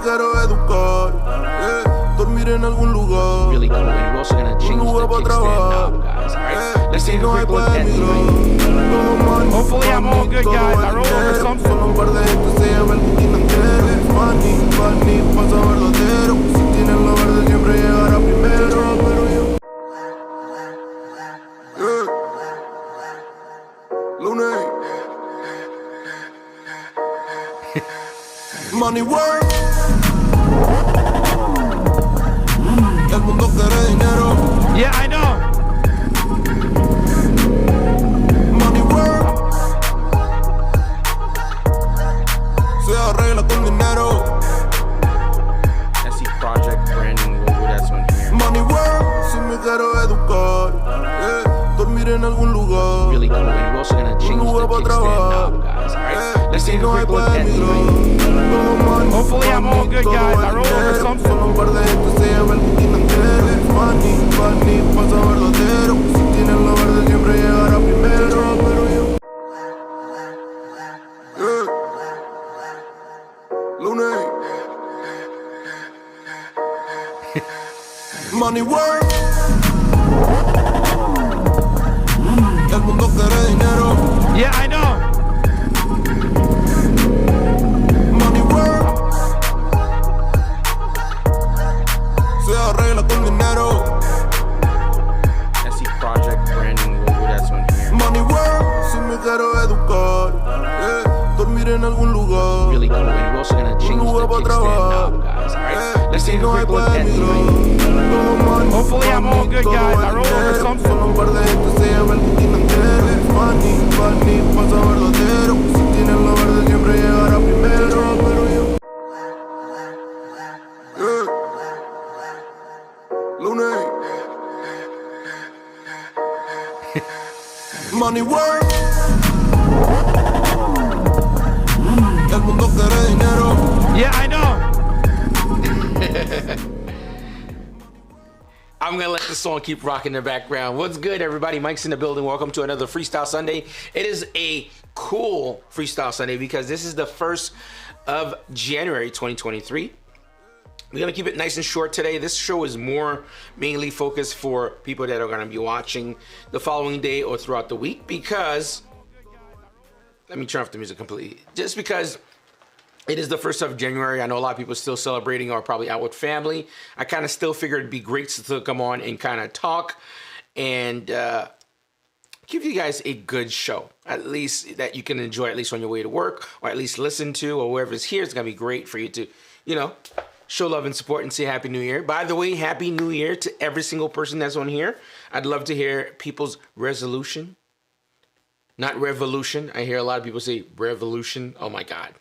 quiero educar, dormir en algún lugar. Really cool. And we're also gonna change the kickstand knob, guys. Alright, let's take a quick look at the right. Hopefully I'm all good, guys. I rolled over something. Solo un par de gente se llama el booking entero. Funny, pasa verdadero. Si tienes lo verde siempre llegará primero. Pero yo Lunes Money work. El mundo quiere dinero. Yeah, I know. Money work. Se arregla con dinero. SC Project branding logo, that's one here. Money work. Si me quiero educar, dormir en algún lugar. Really cool. And we're also gonna change the kickstand knob, guys. Alright, let's take a quick look at the right. Hopefully I'm all good, guys. I rolled over something. Solo un par de gente se llama el booking entero. Funny, pasa verdadero. Si tienes lo verde siempre llegará primero. Pero yo Lunes Money work. El mundo quiere dinero. Yeah, I know. Money work. Se arregla con dinero. SC Project branding logo, that's one here. Money work. Si me quiero educar, dormir en algún lugar. Really cool. And we're also gonna change the kickstand knob, guys. Alright, let's take a quick look at the right. Hopefully I'm all good, guys. I rolled over something. Solo un par de gente se llama el booking entero. Funny, pasa verdadero. Si tienes lo verde siempre llegará primero. Pero yo Lunes Money work. El mundo quiere dinero. Yeah, I know. I'm gonna let the song keep rocking in the background. What's good, everybody? Mike's in the building. Welcome to another Freestyle Sunday. It is a cool Freestyle Sunday because this is the 1st of January 2023. We're gonna keep it nice and short today. This show is more mainly focused for people that are gonna be watching the following day or throughout the week because, let me turn off the music completely. Just because it is the 1st of January. I know a lot of people still celebrating or probably out with family. I kind of still figured it'd be great to come on and kind of talk and give you guys a good show, at least that you can enjoy at least on your way to work or at least listen to or wherever's here. It's gonna be great for you to, show love and support and say Happy New Year. By the way, Happy New Year to every single person that's on here. I'd love to hear people's resolution, not revolution. I hear a lot of people say revolution. Oh my God.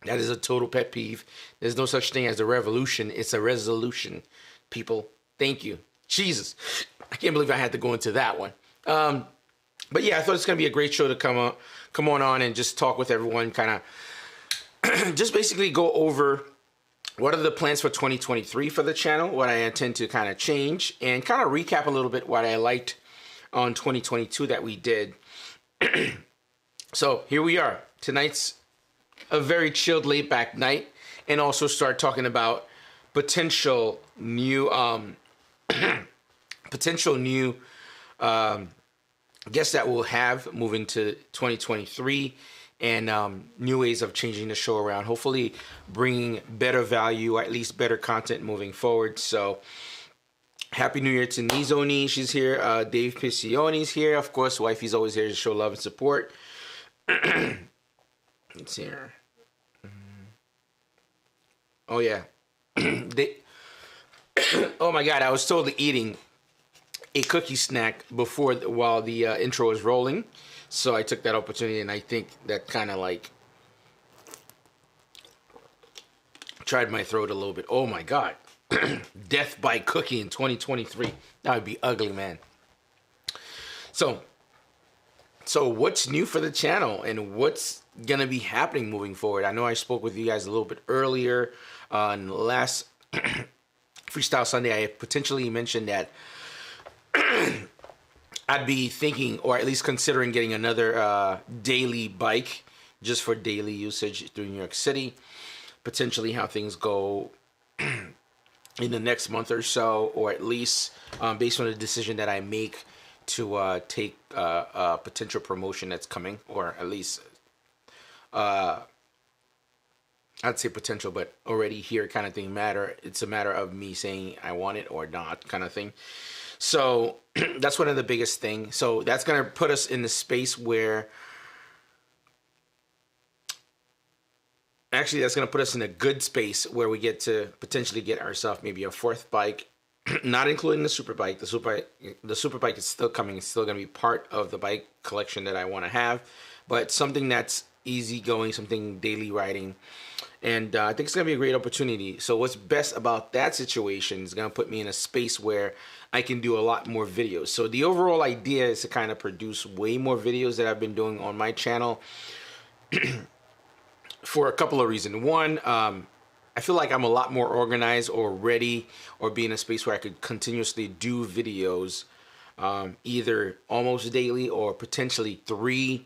That is a total pet peeve. There's no such thing as a revolution. It's a resolution. People, thank you. Jesus, I can't believe I had to go into that one. But yeah, I thought it's gonna be a great show to come on and just talk with everyone. Kind of, just basically go over what are the plans for 2023 for the channel, what I intend to kind of change, and kind of recap a little bit what I liked on 2022 that we did. So here we are. Tonight's a very chilled, laid-back night, and also start talking about potential new guests that we'll have moving to 2023, and new ways of changing the show around. Hopefully, bringing better value, or at least better content moving forward. So, Happy New Year to Nizoni. She's here. Dave Piccione's here. Of course, wifey's always here to show love and support. Let's see here. Oh yeah, oh my God! I was totally eating a cookie snack while the intro was rolling, so I took that opportunity, and I think that kind of like tried my throat a little bit. Oh my God, death by cookie in 2023. That would be ugly, man. So what's new for the channel and what's gonna be happening moving forward? I know I spoke with you guys a little bit earlier on last Freestyle Sunday. I potentially mentioned that I'd be thinking, or at least considering, getting another daily bike just for daily usage through New York City. potentially how things go in the next month or so, or at least based on the decision that I make to take a potential promotion that's coming, or at least I'd say potential, but already here kind of thing matter. It's a matter of me saying I want it or not kind of thing. So that's one of the biggest things. So that's going to put us in the space where, actually that's going to put us in a good space where we get to potentially get ourselves maybe a 4th bike, not including the super bike. The super bike is still coming. It's still going to be part of the bike collection that I want to have, but something that's easy going, something daily riding. And I think it's going to be a great opportunity. So what's best about that situation is going to put me in a space where I can do a lot more videos. So the overall idea is to kind of produce way more videos that I've been doing on my channel for a couple of reasons. One, I feel like I'm a lot more organized or ready, or be in a space where I could continuously do videos either almost daily or potentially 3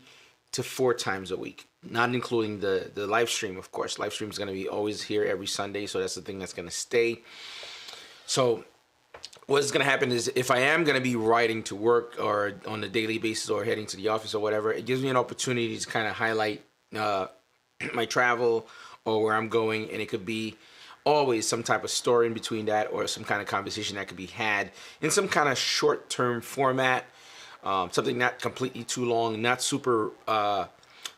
to 4 times a week. Not including the live stream, of course. Live stream is going to be always here every Sunday, so that's the thing that's going to stay. So what's going to happen is, if I am going to be riding to work or on a daily basis or heading to the office or whatever, it gives me an opportunity to kind of highlight my travel or where I'm going, and it could be always some type of story in between that, or some kind of conversation that could be had in some kind of short-term format, something not completely too long, not super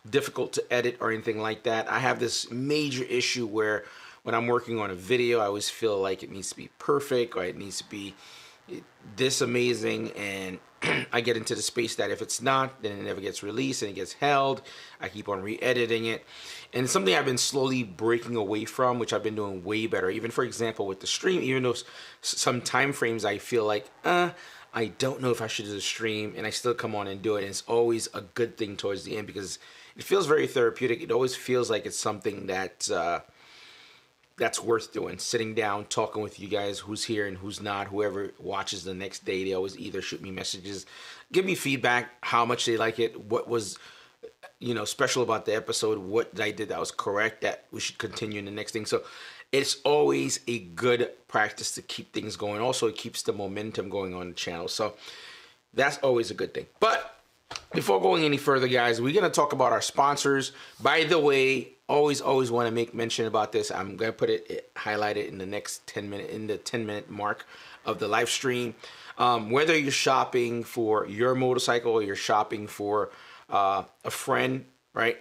difficult to edit or anything like that. I have this major issue where when I'm working on a video, I always feel like it needs to be perfect, or it needs to be this amazing, and I get into the space that if it's not, then it never gets released and it gets held. I keep on re-editing it, and it's something I've been slowly breaking away from, which I've been doing way better. Even, for example, with the stream, even though some time frames I feel like I don't know if I should do the stream, and I still come on and do it, and it's always a good thing towards the end because it feels very therapeutic. It always feels like it's something that that's worth doing. Sitting down, talking with you guys, who's here and who's not, whoever watches the next day, they always either shoot me messages, give me feedback, how much they like it, what was, special about the episode, what I did that was correct, that we should continue in the next thing. So it's always a good practice to keep things going. Also, it keeps the momentum going on the channel. So that's always a good thing. But before going any further, guys, we're going to talk about our sponsors. By the way, always want to make mention about this. I'm going to put it highlighted in the next 10 minute mark of the live stream. Whether you're shopping for your motorcycle or you're shopping for a friend, right?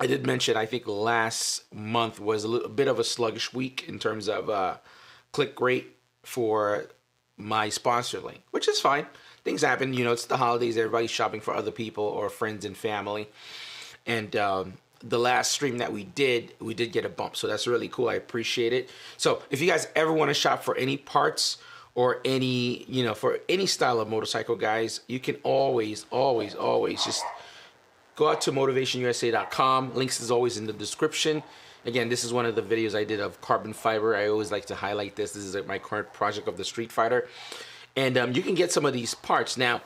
I did mention, I think last month was a bit of a sluggish week in terms of click rate for my sponsor link, which is fine. Things happen, it's the holidays, everybody's shopping for other people or friends and family. And the last stream that we did get a bump. So that's really cool. I appreciate it. So if you guys ever want to shop for any parts or any, for any style of motorcycle, guys, you can always just go out to motivationusa.com. Links is always in the description. Again, this is one of the videos I did of carbon fiber. I always like to highlight this. This is my current project of the Street Fighter. And you can get some of these parts. Now,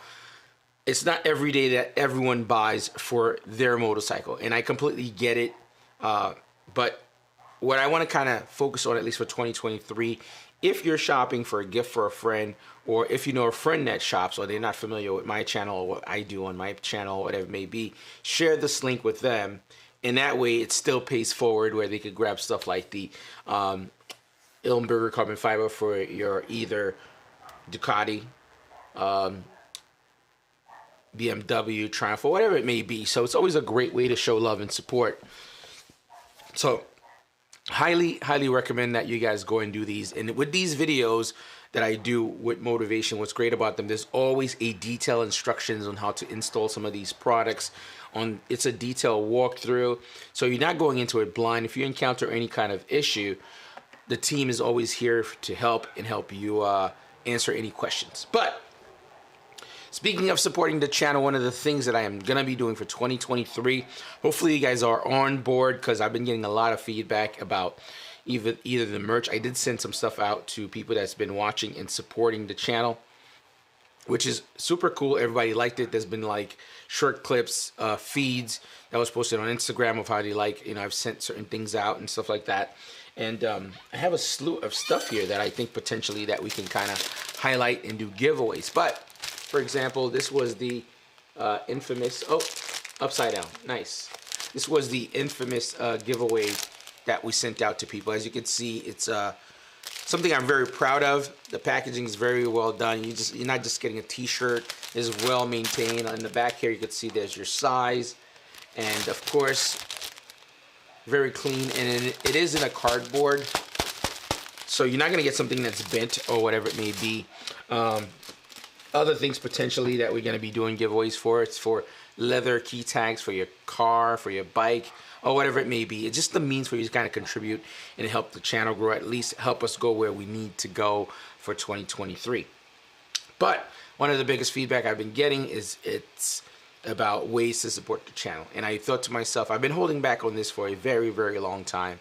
it's not every day that everyone buys for their motorcycle, and I completely get it. But what I want to kind of focus on, at least for 2023, if you're shopping for a gift for a friend, or if you know a friend that shops, or they're not familiar with my channel or what I do on my channel, whatever it may be, share this link with them. And that way it still pays forward, where they could grab stuff like the Ilmberger carbon fiber for your either Ducati, BMW, Triumph, or whatever it may be. So it's always a great way to show love and support. So highly recommend that you guys go and do these. And with these videos that I do with motivation, what's great about them, there's always a detailed instructions on how to install some of these products. It's a detailed walkthrough, so you're not going into it blind. If you encounter any kind of issue, the team is always here to help you answer any questions. But speaking of supporting the channel, one of the things that I am going to be doing for 2023, hopefully you guys are on board, because I've been getting a lot of feedback about either the merch. I did send some stuff out to people that's been watching and supporting the channel. which is super cool. Everybody liked it. There's been like short clips, feeds that was posted on Instagram of how they like, I've sent certain things out and stuff like that. And I have a slew of stuff here that I think potentially that we can kind of highlight and do giveaways. But for example, this was the infamous, upside down, nice. This was the infamous giveaway that we sent out to people. As you can see, it's something I'm very proud of. The packaging is very well done. You're not just getting a t-shirt. It's well maintained. On the back here, you can see there's your size, and of course, very clean. And it is in a cardboard, so you're not gonna get something that's bent or whatever it may be. Other things potentially that we're gonna be doing giveaways for. It's for leather key tags for your car, for your bike, or whatever it may be. It's just the means for you to kind of contribute and help the channel grow, at least help us go where we need to go for 2023. But one of the biggest feedback I've been getting is it's about ways to support the channel. And I thought to myself, I've been holding back on this for a very, very long time.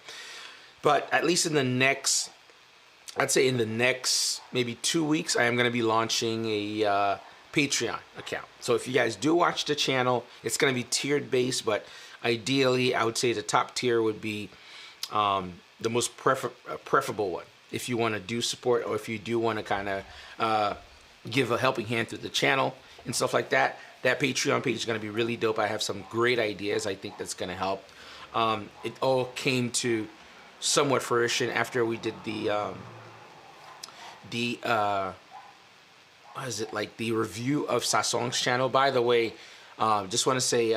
But at least in the next, I'd say in the next maybe 2 weeks, I am going to be launching a Patreon account. So if you guys do watch the channel, it's going to be tiered based, but ideally, I would say the top tier would be the most preferable one. If you want to do support, or if you do want to kind of give a helping hand to the channel and stuff like that, that Patreon page is going to be really dope. I have some great ideas I think that's going to help. It all came to somewhat fruition after we did the what is it, like the review of Sasong's channel. By the way, just want to say,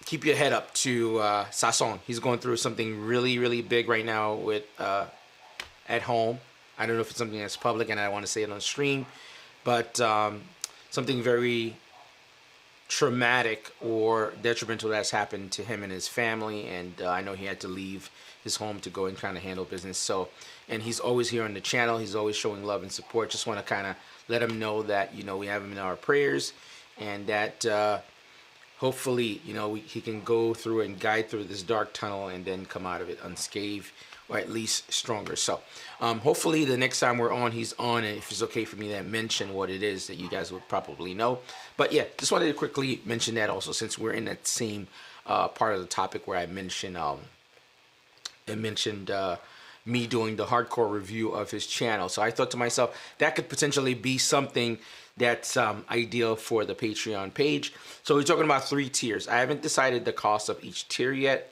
keep your head up to Sasong. He's going through something really, really big right now with at home. I don't know if it's something that's public and I want to say it on stream, but something very traumatic or detrimental that's happened to him and his family, and I know he had to leave his home to go and kind of handle business. So, and he's always here on the channel. He's always showing love and support. Just want to kind of let him know that, we have him in our prayers, and that hopefully, he can go through and guide through this dark tunnel and then come out of it unscathed, or at least stronger. So hopefully the next time we're on, he's on, and if it's okay for me to mention what it is, that you guys would probably know. But yeah, just wanted to quickly mention that also, since we're in that same part of the topic where I mentioned me doing the hardcore review of his channel. So I thought to myself, that could potentially be something that's ideal for the Patreon page. So we're talking about 3 tiers. I haven't decided the cost of each tier yet,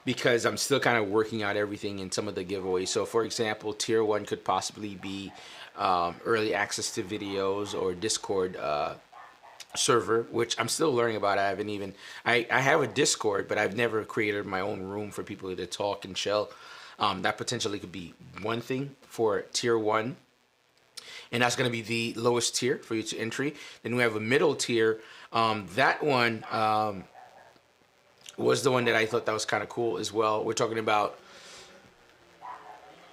because I'm still kind of working out everything in some of the giveaways. So for example, tier 1 could possibly be early access to videos or Discord server, which I'm still learning about. I have a Discord, but I've never created my own room for people to talk and chill. That potentially could be one thing for tier 1. And that's going to be the lowest tier for you to entry. Then we have a middle tier. That one was the one that I thought that was kind of cool as well. We're talking about,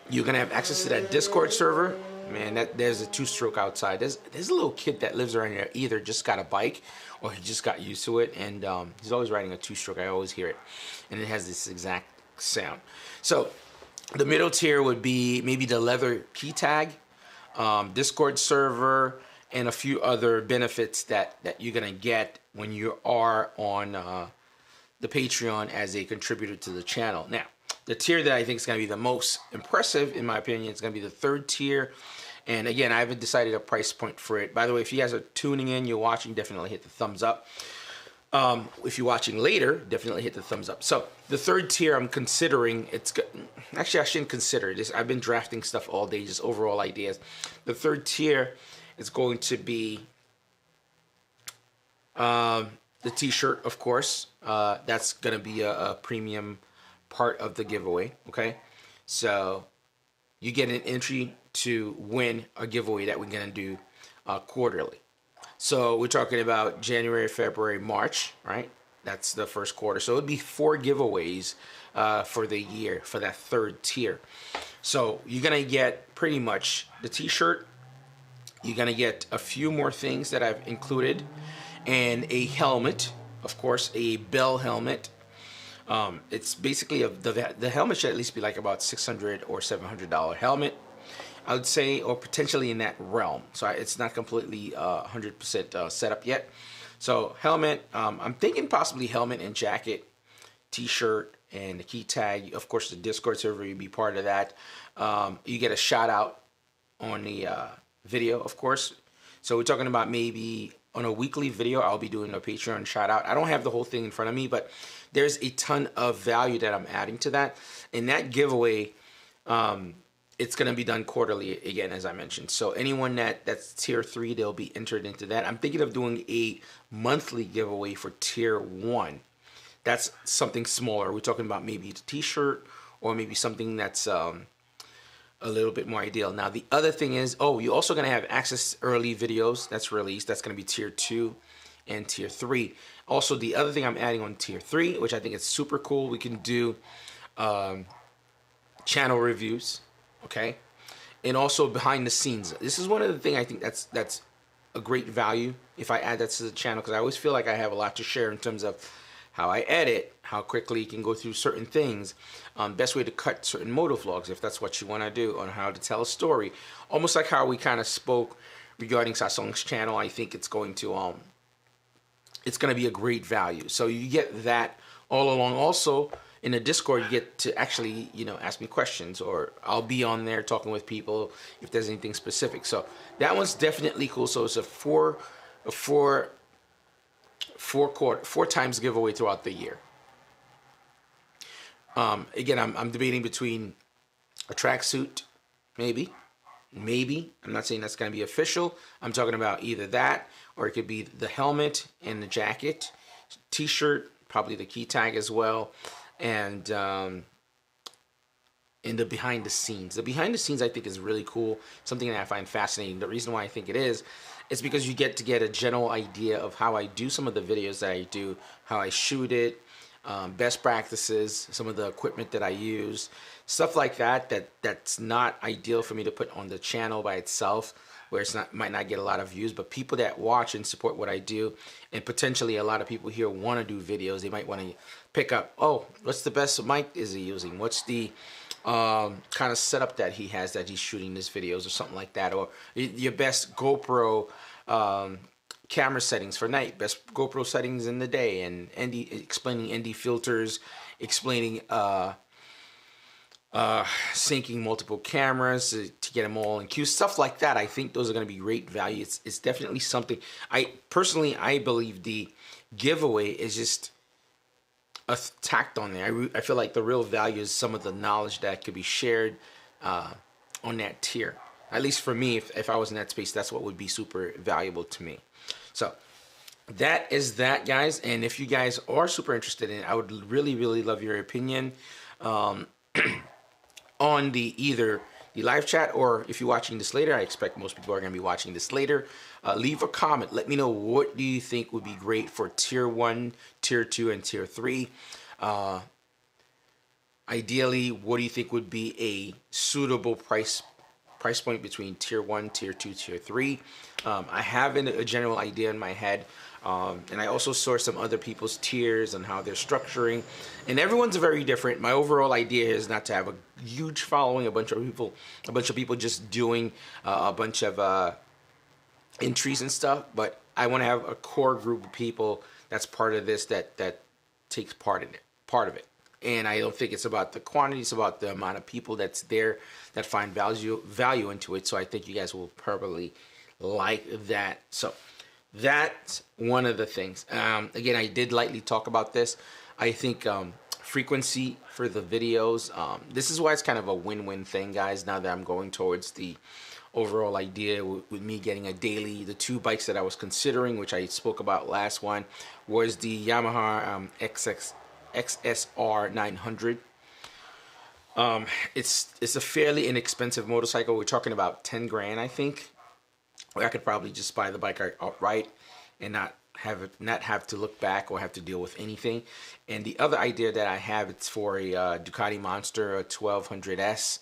you're going to have access to that Discord server. Man, there's a 2-stroke outside. There's a little kid that lives around here, either just got a bike or he just got used to it. And he's always riding a 2-stroke. I always hear it. And it has this exact sound. So the middle tier would be maybe the leather key tag, Discord server, and a few other benefits that you're going to get when you are on the Patreon as a contributor to the channel. Now, the tier that I think is going to be the most impressive, in my opinion, is going to be the 3rd tier. And again, I haven't decided a price point for it. By the way, if you guys are tuning in, you're watching, definitely hit the thumbs up. If you're watching later, definitely hit the thumbs up. So the 3rd tier, I'm considering, actually I shouldn't consider this. I've been drafting stuff all day, just overall ideas. The 3rd tier is going to be the t-shirt, of course. That's going to be a premium part of the giveaway, okay? So you get an entry to win a giveaway that we're going to do quarterly. So we're talking about January, February, March, right? That's the first quarter. So it would be 4 giveaways for the year for that 3rd tier. So you're going to get pretty much the t-shirt. You're going to get a few more things that I've included, and a helmet, of course, a Bell helmet. It's basically the helmet should at least be like about $600 or $700 helmet. I would say, or potentially in that realm. So it's not completely 100% set up yet. So helmet, I'm thinking possibly helmet and jacket, t-shirt, and the key tag. Of course, the Discord server, you'd be part of that. You get a shout out on the video, of course. So we're talking about maybe on a weekly video, I'll be doing a Patreon shout out. I don't have the whole thing in front of me, but there's a ton of value that I'm adding to that. And that giveaway, it's going to be done quarterly again, as I mentioned. So anyone that's tier 3, they'll be entered into that. I'm thinking of doing a monthly giveaway for tier 1. That's something smaller. We're talking about maybe the t-shirt or maybe something that's a little bit more ideal. Now, the other thing is, you're also going to have access to early videos that's released. That's going to be tier 2 and tier 3. Also, the other thing I'm adding on tier 3, which I think is super cool, we can do channel reviews. Okay, and also behind the scenes. This is one of the things I think that's a great value if I add that to the channel, because I always feel like I have a lot to share in terms of how I edit, how quickly you can go through certain things, best way to cut certain moto vlogs if that's what you want to do, on how to tell a story. Almost like how we kind of spoke regarding Sasong's channel. I think it's going to be a great value. So you get that all along. Also, in the Discord, you get to actually, ask me questions, or I'll be on there talking with people if there's anything specific. So that one's definitely cool. So it's a four times giveaway throughout the year. Again, I'm debating between a tracksuit, maybe. I'm not saying that's going to be official. I'm talking about either that, or it could be the helmet and the jacket, t-shirt, probably the key tag as well. And in the behind the scenes. The behind the scenes I think is really cool, something that I find fascinating. The reason why I think it is because you get to get a general idea of how I do some of the videos that I do, how I shoot it, best practices, some of the equipment that I use, stuff like that's not ideal for me to put on the channel by itself, where might not get a lot of views, but people that watch and support what I do, and potentially a lot of people here want to do videos, they might want to pick up, what's the best mic is he using? What's the kind of setup that he has that he's shooting his videos, or something like that, or your best GoPro camera settings for night, best GoPro settings in the day, and explaining ND filters, explaining syncing multiple cameras to get them all in queue, stuff like that. I think those are going to be great value. It's definitely something. I believe the giveaway is just a tacked on there. I feel like the real value is some of the knowledge that could be shared on that tier. At least for me, if I was in that space, that's what would be super valuable to me. So that is that, guys. And if you guys are super interested in it, I would really, really love your opinion on either the live chat, or if you're watching this later, I expect most people are going to be watching this later. Leave a comment. Let me know, what do you think would be great for tier 1, tier 2, and tier 3. Ideally, what do you think would be a suitable price point between tier 1, tier 2, tier 3. I have a general idea in my head, and I also saw some other people's tiers and how they're structuring, and everyone's very different. My overall idea is not to have a huge following, a bunch of people just doing a bunch of entries and stuff, but I want to have a core group of people that's part of this, that takes part of it. And I don't think it's about the quantity, it's about the amount of people that's there that find value into it. So I think you guys will probably like that. So that's one of the things. Again, I did lightly talk about this. I think frequency for the videos, this is why it's kind of a win-win thing, guys, now that I'm going towards the overall idea with me getting a daily. The two bikes that I was considering, which I spoke about last one, was the Yamaha XSR 900. It's a fairly inexpensive motorcycle. We're talking about 10 grand, I think. I could probably just buy the bike outright and not have to look back or have to deal with anything. And the other idea that I have, it's for a Ducati Monster, a 1200S,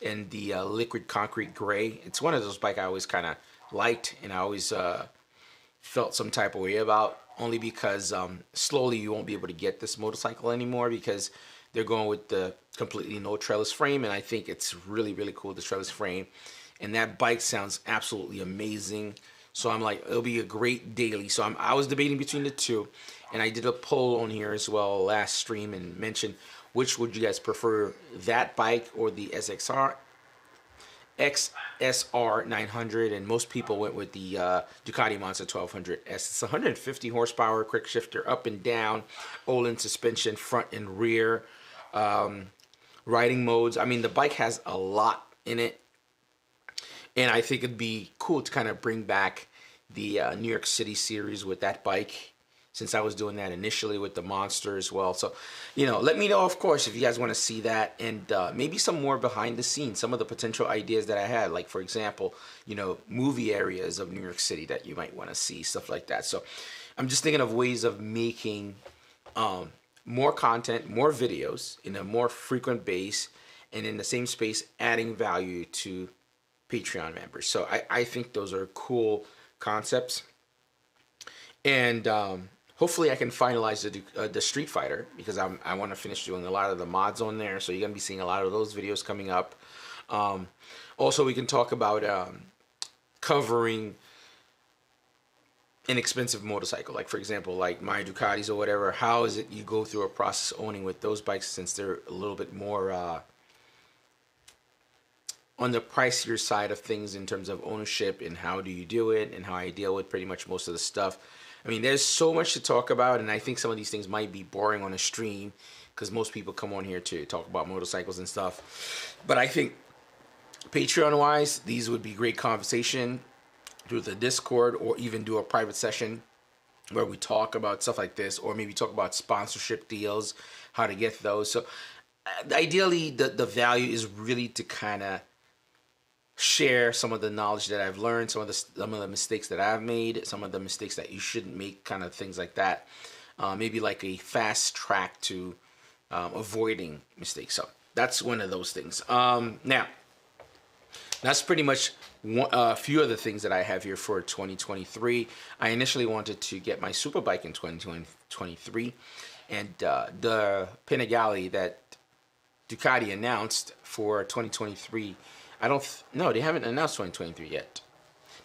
in the liquid concrete gray. It's one of those bikes I always kind of liked, and I always felt some type of way about, only because slowly you won't be able to get this motorcycle anymore, because they're going with the completely no trellis frame, and I think it's really, really cool, the trellis frame. and that bike sounds absolutely amazing. So I'm like, it'll be a great daily. So I was debating between the two, and I did a poll on here as well last stream and mentioned which would you guys prefer, that bike or the XSR 900, and most people went with the Ducati Monster 1200S. It's 150 horsepower, quick shifter, up and down, Olin suspension, front and rear, riding modes. I mean, the bike has a lot in it, and I think it'd be cool to kind of bring back the New York City series with that bike, since I was doing that initially with the Monster as well. So, you know, let me know, of course, if you guys want to see that, and maybe some more behind the scenes, some of the potential ideas that I had, like, for example, you know, movie areas of New York City that you might want to see, stuff like that. So I'm just thinking of ways of making more content, more videos in a more frequent base, and in the same space, adding value to Patreon members. So I think those are cool concepts. And hopefully I can finalize the Street Fighter, because I want to finish doing a lot of the mods on there. So you're going to be seeing a lot of those videos coming up. Also, we can talk about covering an expensive motorcycle. Like, for example, like my Ducatis or whatever. How is it you go through a process owning with those bikes, since they're a little bit more on the pricier side of things in terms of ownership, and how do you do it, and how I deal with pretty much most of the stuff. I mean, there's so much to talk about, and I think some of these things might be boring on a stream, because most people come on here to talk about motorcycles and stuff. But I think Patreon-wise, these would be great conversation through the Discord, or even do a private session where we talk about stuff like this, or maybe talk about sponsorship deals, how to get those. So ideally, the value is really to kind of share some of the knowledge that I've learned, some of the mistakes that I've made, some of the mistakes that you shouldn't make, kind of things like that. Maybe like a fast track to avoiding mistakes. So that's one of those things. Now, that's pretty much a few of the things that I have here for 2023. I initially wanted to get my Superbike in 2023, and the Panigale that Ducati announced for 2023. No, they haven't announced 2023 yet.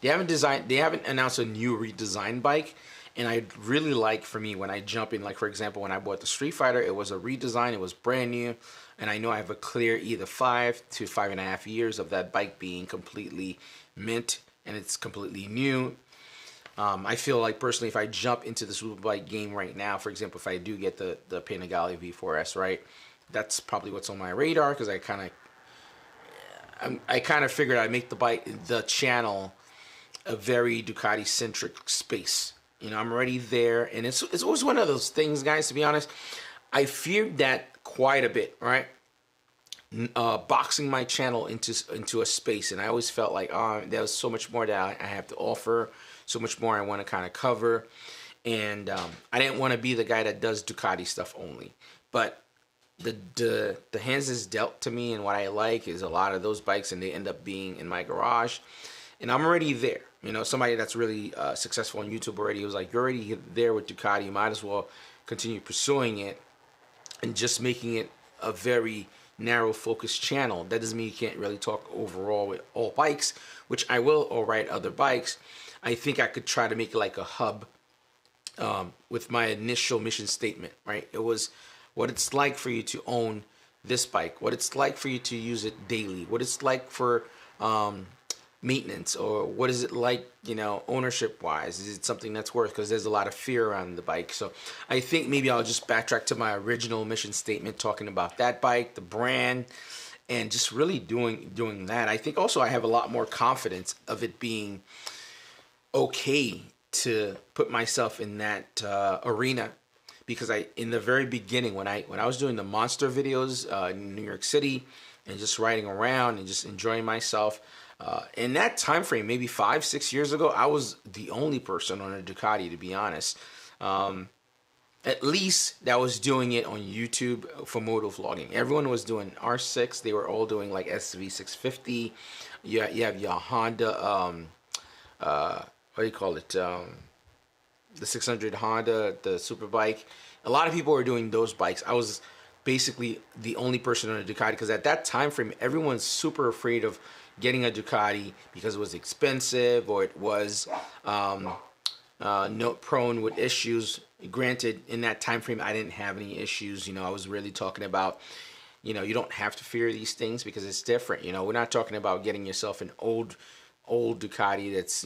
They haven't announced a new redesigned bike. And I'd really like, for me, when I jump in, like, for example, when I bought the Street Fighter, it was a redesign, it was brand new. And I know I have a clear either 5 to 5.5 years of that bike being completely mint, and it's completely new. I feel like, personally, if I jump into the Superbike game right now, for example, if I do get the Panigale V4S, right, that's probably what's on my radar, because I kind of figured I'd make the channel a very Ducati centric space. You know, I'm already there, and it's always one of those things, guys, to be honest. I feared that quite a bit, right? Boxing my channel into a space, and I always felt like, there was so much more that I have to offer, so much more I want to kind of cover, and I didn't want to be the guy that does Ducati stuff only. But the hands is dealt to me, and what I like is a lot of those bikes, and they end up being in my garage, and I'm already there. You know, somebody that's really successful on YouTube already was like, you're already there with Ducati, you might as well continue pursuing it and just making it a very narrow focused channel. That doesn't mean you can't really talk overall with all bikes, which I will, or ride other bikes. I think I could try to make it like a hub with my initial mission statement, right? It was what it's like for you to own this bike, what it's like for you to use it daily, what it's like for maintenance, or what is it like, you know, ownership wise. Is it something that's worth, because there's a lot of fear around the bike. So I think maybe I'll just backtrack to my original mission statement, talking about that bike, the brand, and just really doing that. I think also I have a lot more confidence of it being okay to put myself in that arena, because in the very beginning, when I was doing the monster videos in New York City and just riding around and just enjoying myself, in that time frame, maybe 5-6 years ago, I was the only person on a Ducati, to be honest, at least that was doing it on YouTube for moto vlogging. Everyone was doing R6. They were all doing like SV650. You have your Honda, what do you call it? The 600 Honda, the Superbike. A lot of people were doing those bikes. I was basically the only person on a Ducati, because at that time frame, everyone's super afraid of getting a Ducati because it was expensive or it was note prone with issues. Granted, in that time frame, I didn't have any issues. I was really talking about, you don't have to fear these things because it's different. We're not talking about getting yourself an old Ducati that's,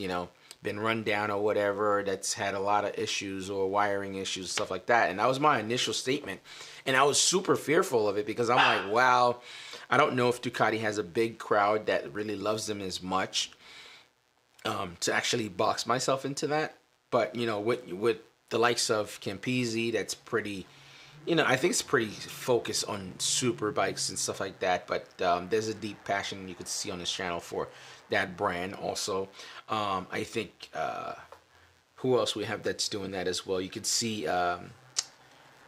been run down or whatever, that's had a lot of issues or wiring issues, stuff like that. And that was my initial statement. And I was super fearful of it because I'm like, wow, I don't know if Ducati has a big crowd that really loves them as much to actually box myself into that. But, with the likes of Campisi, that's pretty, I think it's pretty focused on super bikes and stuff like that. But there's a deep passion you could see on this channel for that brand also. I think who else we have that's doing that as well? You could see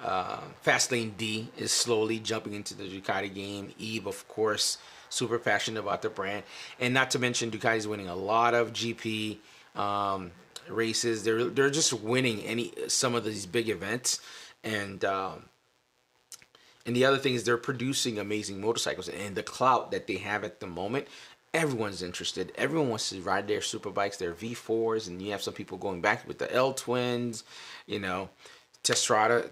Fastlane D is slowly jumping into the Ducati game. Eve, of course, super passionate about the brand. And not to mention Ducati's winning a lot of GP races. They're just winning some of these big events. And the other thing is they're producing amazing motorcycles, and the clout that they have at the moment, everyone's interested. Everyone wants to ride their super bikes, their V4s, and you have some people going back with the L twins, Testrada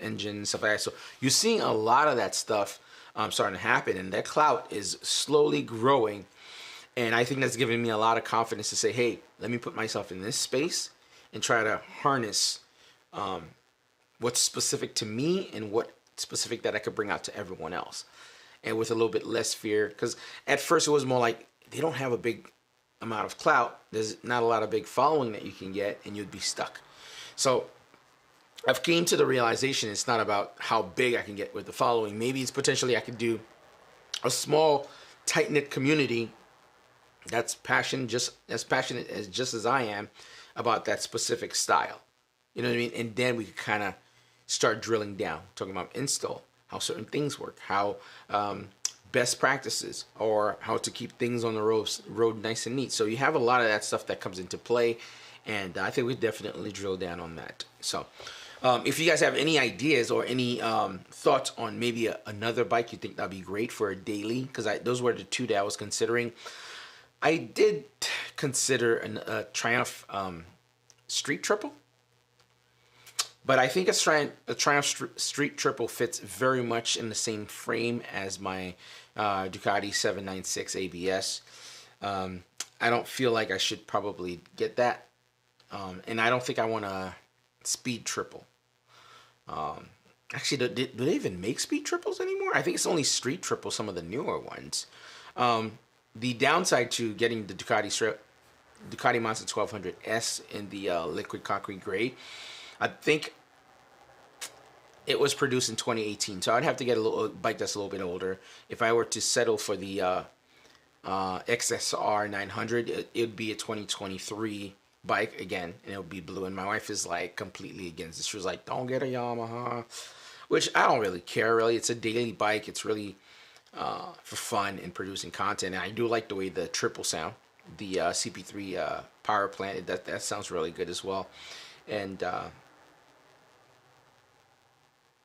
engine, stuff like that. So you're seeing a lot of that stuff starting to happen, and that clout is slowly growing. And I think that's giving me a lot of confidence to say, hey, let me put myself in this space and try to harness what's specific to me and what specific that I could bring out to everyone else. And with a little bit less fear, because at first it was more like they don't have a big amount of clout. There's not a lot of big following that you can get, and you'd be stuck. So I've came to the realization it's not about how big I can get with the following. Maybe it's potentially I could do a small, tight-knit community that's just as I am about that specific style. You know what I mean? And then we could kind of start drilling down, talking about install, how certain things work, how best practices, or how to keep things on the road nice and neat. So you have a lot of that stuff that comes into play, and I think we definitely drill down on that. So if you guys have any ideas or any thoughts on maybe another bike you think that'd be great for a daily, because those were the two that I was considering. I did consider a Triumph Street Triple. But I think a Triumph Street Triple fits very much in the same frame as my Ducati 796 ABS. I don't feel like I should probably get that. And I don't think I want a Speed Triple. Actually, do they even make Speed Triples anymore? I think it's only Street Triple, some of the newer ones. The downside to getting the Ducati Monster 1200S in the liquid concrete gray, I think it was produced in 2018, so I'd have to get a bike that's a little bit older. If I were to settle for the XSR 900, it would be a 2023 bike again, and it would be blue. And my wife is like completely against it. She was like, "Don't get a Yamaha," which I don't really care. Really, it's a daily bike. It's really for fun and producing content. And I do like the way the triple sound, the CP3 power plant. That sounds really good as well. And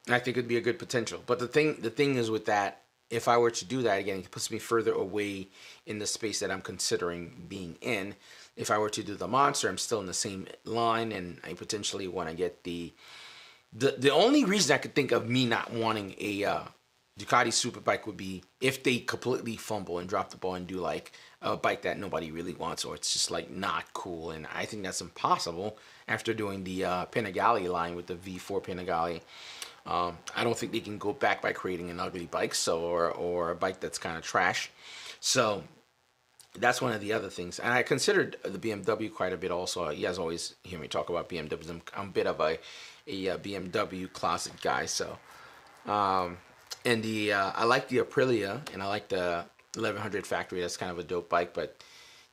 I think it'd be a good potential. But the thing is with that, if I were to do that again, it puts me further away in the space that I'm considering being in. If I were to do the Monster, I'm still in the same line, and I potentially want to get the only reason I could think of me not wanting a Ducati Superbike would be if they completely fumble and drop the ball and do like a bike that nobody really wants, or it's just like not cool. And I think that's impossible after doing the Panigale line with the V4 Panigale. I don't think they can go back by creating an ugly bike, or a bike that's kind of trash. So that's one of the other things. And I considered the BMW quite a bit also. You guys always hear me talk about BMWs. I'm a bit of a BMW closet guy. So, and I like the Aprilia, and I like the 1100 Factory. That's kind of a dope bike, but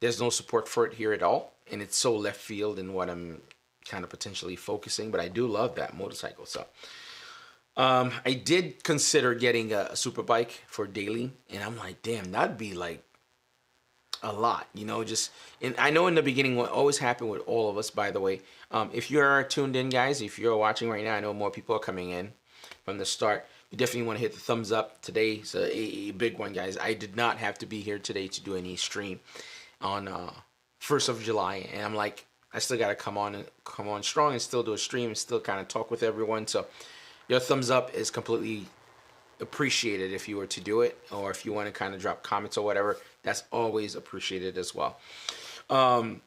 there's no support for it here at all. And it's so left field in what I'm kind of potentially focusing, but I do love that motorcycle. So I did consider getting a super bike for daily, and I'm like, damn, that'd be like a lot, you know, just, and I know in the beginning what always happened with all of us, by the way, if you're tuned in, guys, if you're watching right now, I know more people are coming in from the start. You definitely want to hit the thumbs up. Today's a big one, guys. I did not have to be here today to do any stream on 1st of July, and I'm like, I still got to come on strong and still do a stream and still kind of talk with everyone. So your thumbs up is completely appreciated if you were to do it, or if you want to kind of drop comments or whatever, that's always appreciated as well. I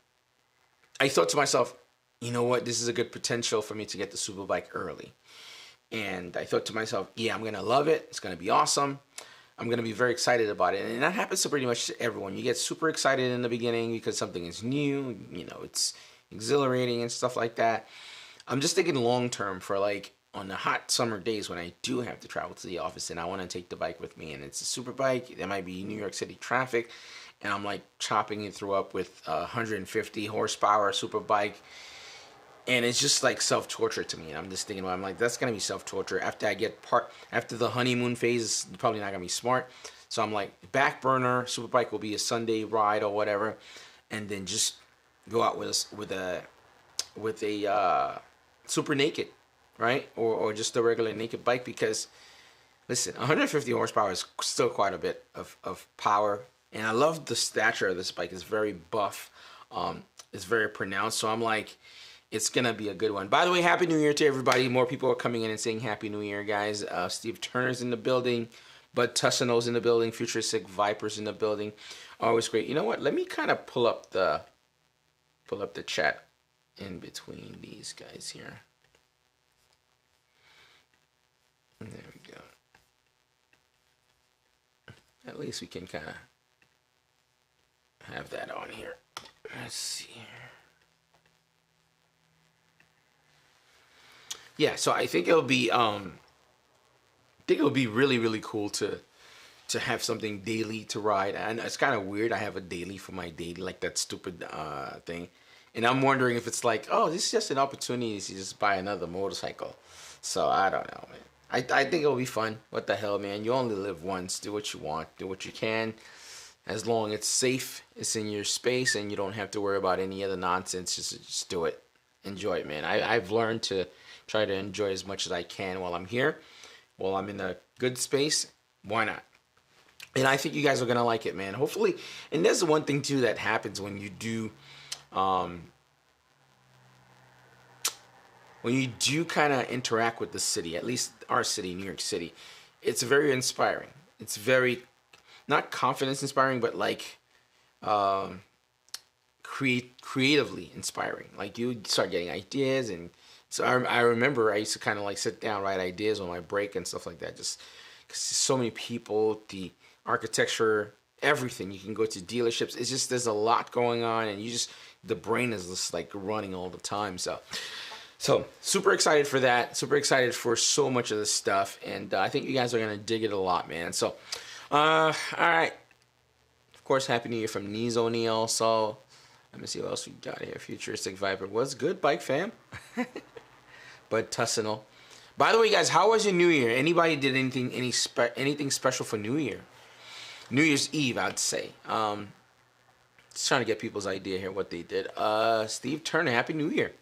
thought to myself, you know what, this is a good potential for me to get the Superbike early. And I thought to myself, yeah, I'm going to love it. It's going to be awesome. I'm going to be very excited about it. And that happens to pretty much everyone. You get super excited in the beginning because something is new, you know, it's exhilarating and stuff like that. I'm just thinking long term for like on the hot summer days when I do have to travel to the office and I want to take the bike with me, and it's a super bike. There might be New York City traffic, and I'm like chopping it through up with 150 horsepower super bike, and it's just like self-torture to me. And I'm just thinking, well, I'm like, that's gonna be self-torture after I get after the honeymoon phase. It's probably not gonna be smart. So I'm like, back burner super bike will be a Sunday ride or whatever, and then just go out with a super naked, right? Or just a regular naked bike, because listen, 150 horsepower is still quite a bit of power, and I love the stature of this bike. It's very buff, it's very pronounced, so I'm like, it's gonna be a good one. By the way, Happy New Year to everybody. More people are coming in and saying Happy New Year, guys. Steve Turner's in the building, Bud Tussino's in the building, Futuristic Viper's in the building. Always great. You know what, let me kind of pull up the chat in between these guys here. There we go. At least we can kind of have that on here. Let's see here. Yeah, so I think it'll be really, really cool to have something daily to ride. And it's kind of weird. I have a daily for my daily, like that stupid thing. And I'm wondering if it's like, oh, this is just an opportunity to just buy another motorcycle. So I don't know, man. I think it'll be fun. What the hell, man? You only live once. Do what you want. Do what you can. As long as it's safe, it's in your space, and you don't have to worry about any other nonsense. Just do it. Enjoy it, man. I've learned to try to enjoy as much as I can while I'm here. While I'm in a good space, why not? And I think you guys are going to like it, man. Hopefully. And there's the one thing, too, that happens when you do... when you do kind of interact with the city, at least our city, New York City, it's very inspiring. It's very, not confidence inspiring, but like creatively inspiring. Like you start getting ideas, and so I remember I used to kind of like sit down, write ideas on my break and stuff like that, just because so many people, the architecture, everything. You can go to dealerships. It's just, there's a lot going on, and the brain is just like running all the time. So super excited for that. Super excited for so much of this stuff. And I think you guys are going to dig it a lot, man. So, all right. Of course, Happy New Year from Nizoni also. Let me see what else we got here. Futuristic Viper. What's good, bike fam? But Tussino. By the way, guys, how was your New Year? Anybody did anything special for New Year? New Year's Eve, I'd say. Just trying to get people's idea here what they did. Steve Turner, Happy New Year.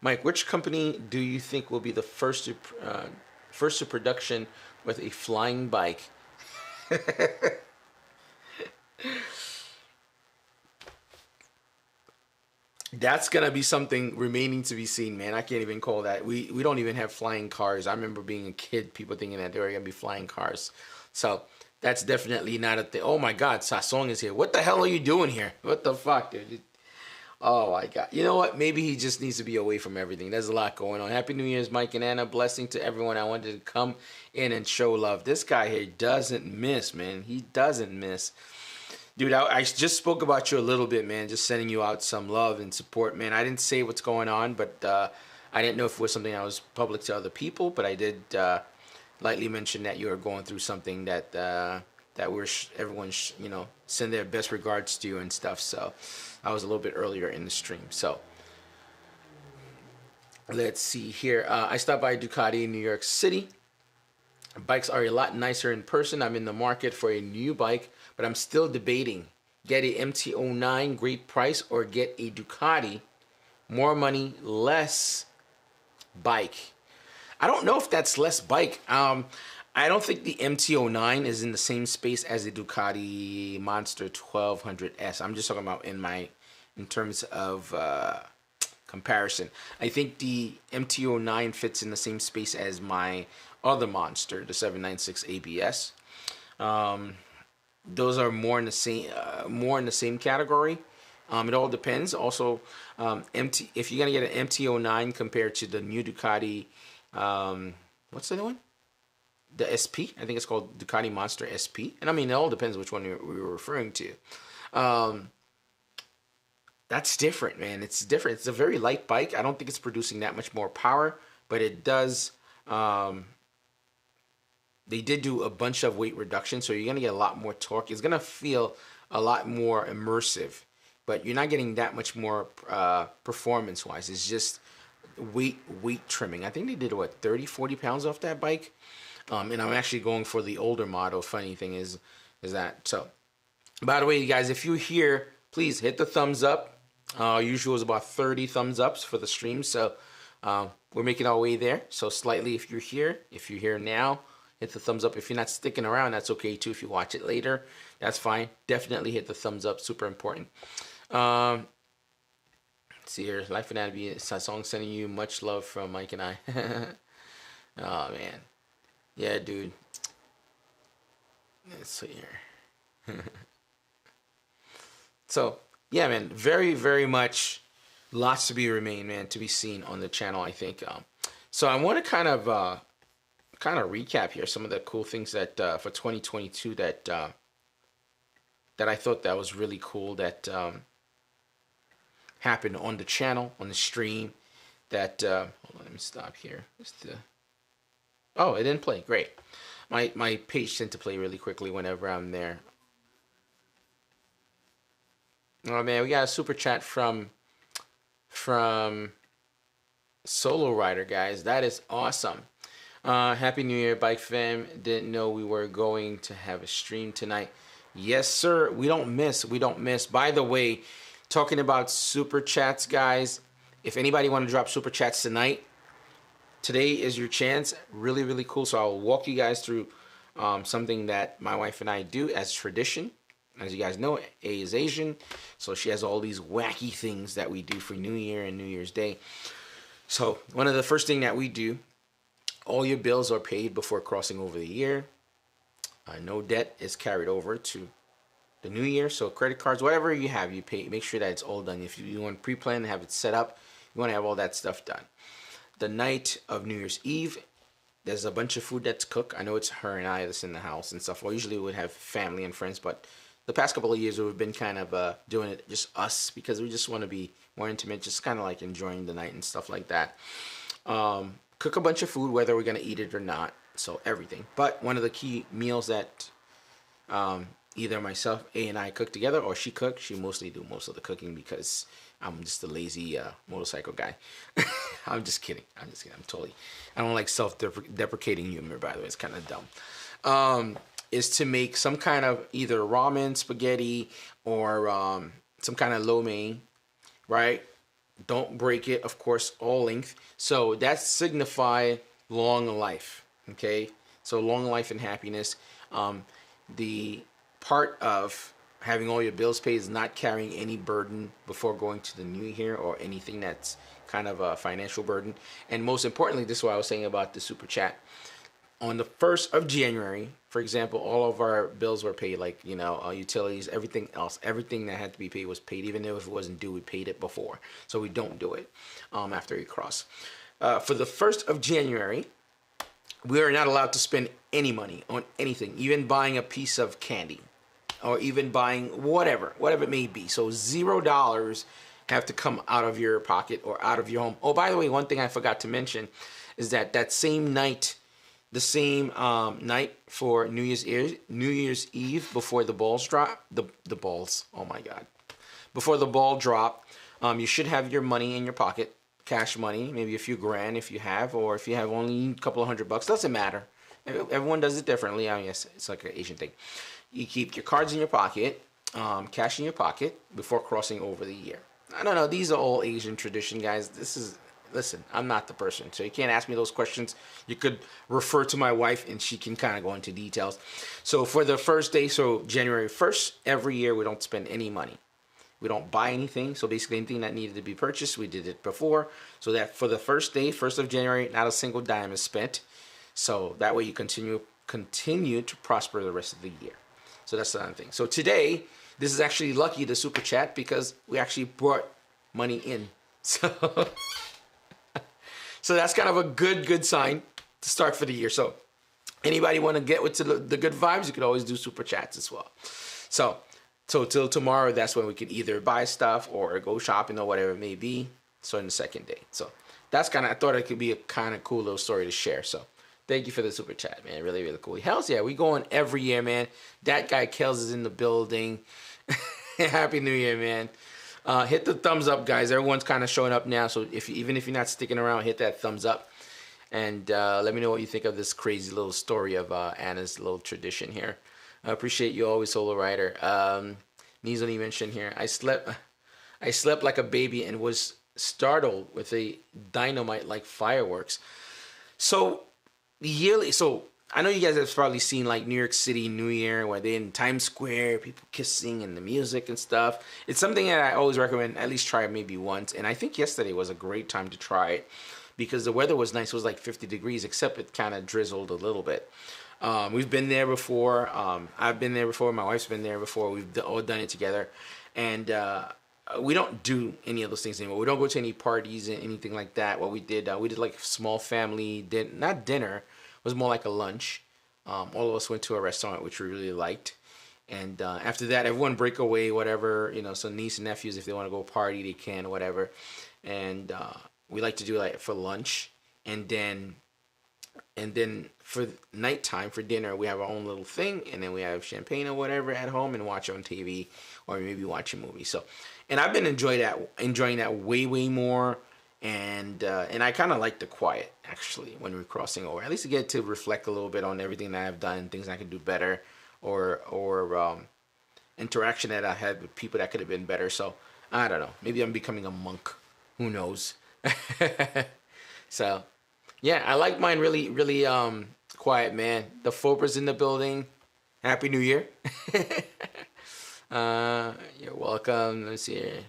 Mike, which company do you think will be the first to production with a flying bike? That's gonna be something remaining to be seen, man. I can't even call that. We don't even have flying cars. I remember being a kid, people thinking that there were gonna be flying cars. So that's definitely not a thing. Oh my God, Sasong is here. What the hell are you doing here? What the fuck, dude? Oh my God. You know what? Maybe he just needs to be away from everything. There's a lot going on. Happy New Year's, Mike and Anna. Blessing to everyone. I wanted to come in and show love. This guy here doesn't miss, man. He doesn't miss. Dude, I just spoke about you a little bit, man. Just sending you out some love and support, man. I didn't say what's going on, but I didn't know if it was something that was public to other people. But I did lightly mention that you were going through something that everyone send their best regards to you and stuff. So I was a little bit earlier in the stream. So let's see here. I stopped by Ducati in New York City. Bikes are a lot nicer in person. I'm in the market for a new bike, but I'm still debating. Get a MT-09, great price, or get a Ducati, more money, less bike. I don't know if that's less bike. I don't think the MT-09 is in the same space as the Ducati Monster 1200S. I'm just talking about in terms of comparison. I think the MT-09 fits in the same space as my other monster, the 796 ABS. Those are more in the same category. It all depends. Also, if you're gonna get an MT-09 compared to the new Ducati, what's the other one? The SP. I think it's called Ducati Monster SP. And I mean, it all depends which one we were referring to. That's different, man. It's different. It's a very light bike. I don't think it's producing that much more power, but it does. They did do a bunch of weight reduction, so you're gonna get a lot more torque. It's gonna feel a lot more immersive, but you're not getting that much more performance-wise. It's just weight trimming. I think they did, what, 30, 40 pounds off that bike? And I'm actually going for the older model. Funny thing is that. So, by the way, you guys, if you're here, please hit the thumbs up. Usual is about 30 thumbs ups for the stream. So, we're making our way there. So, slightly if you're here now, hit the thumbs up. If you're not sticking around, that's okay too. If you watch it later, that's fine. Definitely hit the thumbs up. Super important. Let's see here. Life Anatomy is a song sending you much love from Mike and I. Oh, man. Yeah, dude. Let's see here. So, yeah, man. Very, very much lots to be seen on the channel, I think. So I want to kind of recap here some of the cool things that for 2022 that I thought that was really cool that happened on the channel, on the stream. That hold on, let me stop here. Oh, it didn't play. Great. My page tends to play really quickly whenever I'm there. Oh man, we got a super chat from Solo Rider, guys. That is awesome. Happy New Year, Bike Fam. Didn't know we were going to have a stream tonight. Yes, sir. We don't miss. By the way, talking about super chats, guys. If anybody want to drop super chats tonight, today is your chance. Really, really cool. So I'll walk you guys through something that my wife and I do as tradition. As you guys know, A is Asian. So she has all these wacky things that we do for New Year and New Year's Day. So one of the first thing that we do, all your bills are paid before crossing over the year. No debt is carried over to the new year. So credit cards, whatever you have, you pay. Make sure that it's all done. If you want to pre-plan, have it set up, you want to have all that stuff done. The night of New Year's Eve, there's a bunch of food that's cooked. I know it's her and I that's in the house and stuff. Well, usually we would have family and friends, but the past couple of years we've been kind of doing it just us because we just want to be more intimate, just kind of like enjoying the night and stuff like that. Cook a bunch of food, whether we're going to eat it or not. So everything. But one of the key meals that either myself, A, and I cook together, or she cooks. She mostly do most of the cooking because I'm just a lazy motorcycle guy. I'm just kidding. I don't like self-deprecating humor, by the way. It's kind of dumb. Is to make some kind of either ramen, spaghetti, or some kind of lo mein, right? Don't break it, of course, all length. So that signify long life, okay? So long life and happiness. The part of having all your bills paid is not carrying any burden before going to the new year or anything that's kind of a financial burden. And most importantly, this is what I was saying about the super chat. On the 1st of January, for example, all of our bills were paid, like, you know, utilities, everything else, everything that had to be paid was paid. Even if it wasn't due, we paid it before. So we don't do it after we cross. For the 1st of January, we are not allowed to spend any money on anything, even buying a piece of candy or even buying whatever it may be. So $0 have to come out of your pocket or out of your home. Oh, by the way, one thing I forgot to mention is that same night, the same night for New Year's Eve, before the balls drop, the balls, oh my God. Before the ball drop, you should have your money in your pocket, cash money, maybe a few grand if you have, or if you have only a couple of $100, doesn't matter. Everyone does it differently. I mean, it's like an Asian thing. You keep your cards in your pocket, cash in your pocket before crossing over the year. I don't know. These are all Asian tradition, guys. Listen, I'm not the person, so you can't ask me those questions. You could refer to my wife, and she can kind of go into details. So for the first day, so January 1st, every year we don't spend any money. We don't buy anything. So basically anything that needed to be purchased, we did it before. So that for the first day, 1st of January, not a single dime is spent. So that way you continue to prosper the rest of the year. So that's the other thing. So today, this is actually lucky, the super chat, because we actually brought money in. So that's kind of a good sign to start for the year. So anybody want to get with the good vibes, you could always do super chats as well. So till tomorrow, that's when we could either buy stuff or go shopping or whatever it may be. So in the second day. So that's kind of, I thought it could be a kind of cool little story to share. So thank you for the super chat, man. Really, really cool. Hells yeah, we going every year, man. That guy Kels is in the building. Happy New Year, man. Hit the thumbs up, guys. Everyone's kind of showing up now. So even if you're not sticking around, hit that thumbs up. And let me know what you think of this crazy little story of Anna's little tradition here. I appreciate you always, Solo Rider. Nizoni mentioned here, I slept like a baby and was startled with a dynamite like fireworks. So I know you guys have probably seen like New York City New Year, where they're in Times Square, people kissing and the music and stuff. It's something that I always recommend at least try it maybe once. And I think yesterday was a great time to try it because the weather was nice. It was like 50 degrees, except it kind of drizzled a little bit. We've been there before. I've been there before. My wife's been there before. We've all done it together. And we don't do any of those things anymore. We don't go to any parties and anything like that. What we did like small family, not dinner. It was more like a lunch. All of us went to a restaurant, which we really liked. And after that, everyone break away, whatever, so niece and nephews, if they want to go party, they can, or whatever. And we like to do like for lunch. And then for nighttime, for dinner, we have our own little thing. And then we have champagne or whatever at home and watch on TV or maybe watch a movie. So, and I've been enjoying that way more. And I kind of like the quiet, actually, when we're crossing over. At least to get to reflect a little bit on everything that I've done, things I could do better, or interaction that I had with people that could have been better. So, I don't know. Maybe I'm becoming a monk. Who knows? So, yeah, I like mine really, really quiet, man. The Fobra's in the building. Happy New Year. You're welcome. Let's see here.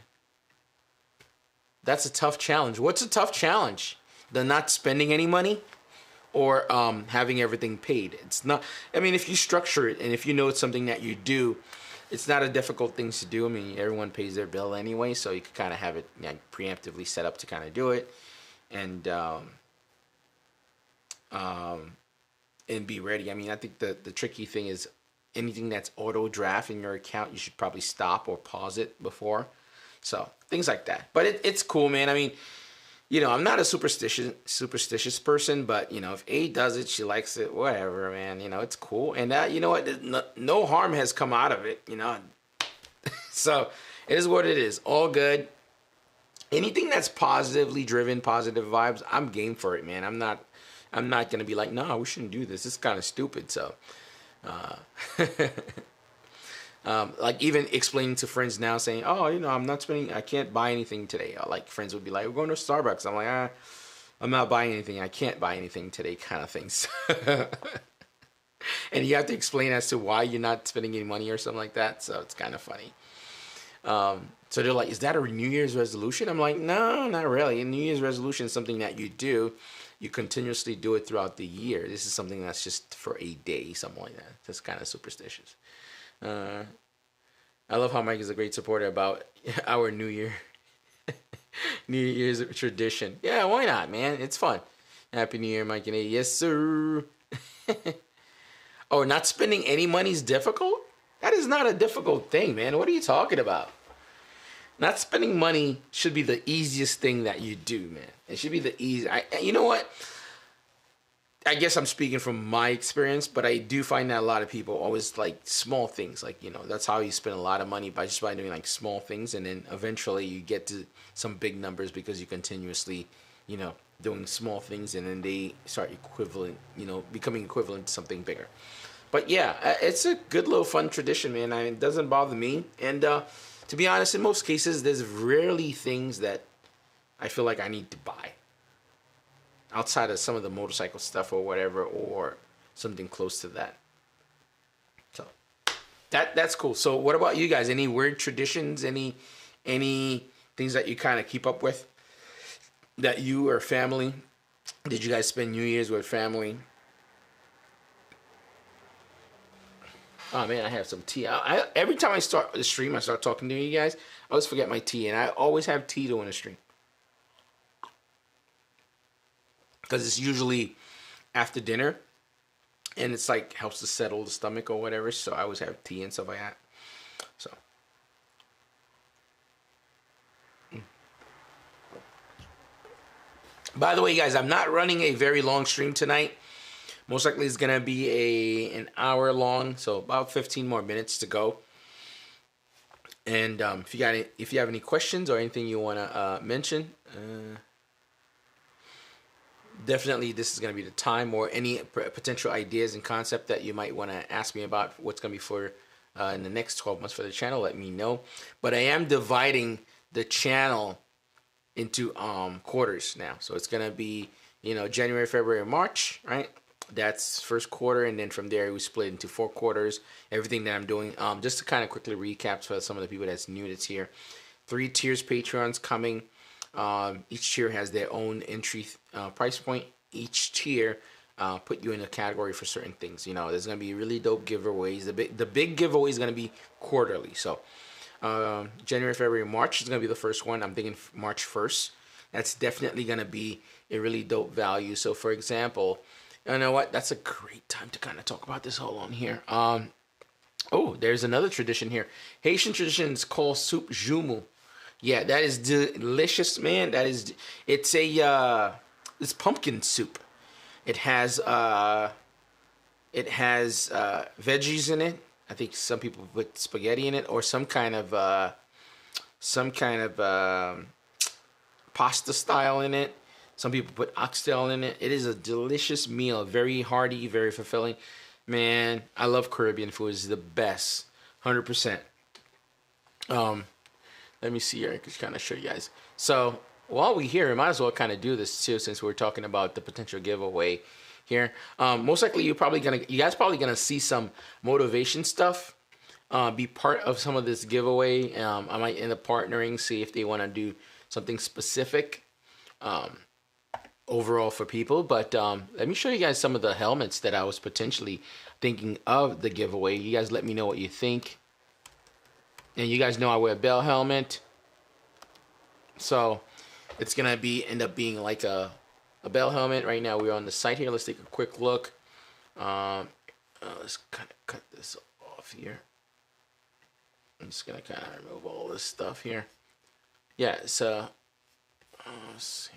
That's a tough challenge. What's a tough challenge? The not spending any money or having everything paid? It's not, I mean, if you structure it and if you know it's something that you do, it's not a difficult thing to do. I mean, everyone pays their bill anyway, so you can kind of have it preemptively set up to kind of do it and be ready. I mean, I think the tricky thing is anything that's auto draft in your account, you should probably stop or pause it before. So things like that. But it's cool, man. I mean, I'm not a superstitious person, but if A does it, she likes it, whatever, man. It's cool. And you know what? No harm has come out of it, So it is what it is. All good. Anything that's positively driven, positive vibes, I'm game for it, man. I'm not gonna be like, no, we shouldn't do this. It's kind of stupid. So like even explaining to friends now saying, oh, I'm not spending, I can't buy anything today. Or like friends would be like, we're going to Starbucks. I'm like, I'm not buying anything. I can't buy anything today kind of things. And you have to explain as to why you're not spending any money or something like that. So it's kind of funny. So they're like, is that a New Year's resolution? I'm like, no, not really. A New Year's resolution is something that you do. You continuously do it throughout the year. This is something that's just for a day, something like that. That's kind of superstitious. I love how Mike is a great supporter about our New Year's tradition. Yeah, why not, man? It's fun. Happy New Year, Mike and A. Yes, sir. Oh, not spending any money is difficult? That is not a difficult thing, man. What are you talking about? Not spending money should be the easiest thing that you do, man. It should be the easy. You know what? I guess I'm speaking from my experience, but I do find that a lot of people always like small things. Like, that's how you spend a lot of money by doing like small things. And then eventually you get to some big numbers because you continuously, doing small things, and then they start equivalent, becoming equivalent to something bigger. But yeah, it's a good little fun tradition, man. It doesn't bother me. And to be honest, in most cases, there's rarely things that I feel like I need to buy outside of some of the motorcycle stuff or whatever, or something close to that. So that's cool. So what about you guys? Any weird traditions? Any things that you kind of keep up with that you or family? Did you guys spend New Year's with family? Oh man, I have some tea. Every time I start the stream, I start talking to you guys, I always forget my tea, and I always have tea during the stream because it's usually after dinner, and it's like helps to settle the stomach or whatever. So I always have tea and stuff like that. So. By the way, guys, I'm not running a very long stream tonight. Most likely it's gonna be an hour long, so about 15 more minutes to go. And if you have any questions or anything you wanna mention, definitely this is gonna be the time. Or any potential ideas and concept that you might wanna ask me about what's gonna be for in the next 12 months for the channel, let me know. But I am dividing the channel into quarters now, so it's gonna be January, February, March, right? That's first quarter, and then from there we split into 4 quarters. Everything that I'm doing, just to kind of quickly recap for some of the people that's new that's here. 3 tiers Patreons coming. Each tier has their own entry price point. Each tier put you in a category for certain things. There's gonna be really dope giveaways. The big giveaway is gonna be quarterly. So January, February, March is gonna be the first one. I'm thinking March 1st. That's definitely gonna be a really dope value. So for example, you know what? That's a great time to kind of talk about this. Hold on here. Oh, there's another tradition here. Haitian traditions called soup jumu. Yeah, that is delicious, man. It's pumpkin soup. It has veggies in it. I think some people put spaghetti in it, or some kind of pasta style in it. Some people put oxtail in it. It is a delicious meal, very hearty, very fulfilling. Man, I love Caribbean food. It's the best, 100%. Let me see here. I can kind of show you guys. So while we're here, we might as well kind of do this too, since we're talking about the potential giveaway here. Most likely, you guys probably gonna see some motivation stuff. Be part of some of this giveaway. I might end up partnering, see if they want to do something specific. Overall for people, but let me show you guys some of the helmets that I was potentially thinking of the giveaway. You guys let me know what you think. And you guys know I wear a bell helmet, so it's gonna end up being like a bell helmet. Right now we're on the site here. Let's take a quick look. Let's kind of cut this off here. I'm just gonna kind of remove all this stuff here. Yeah, so let's see.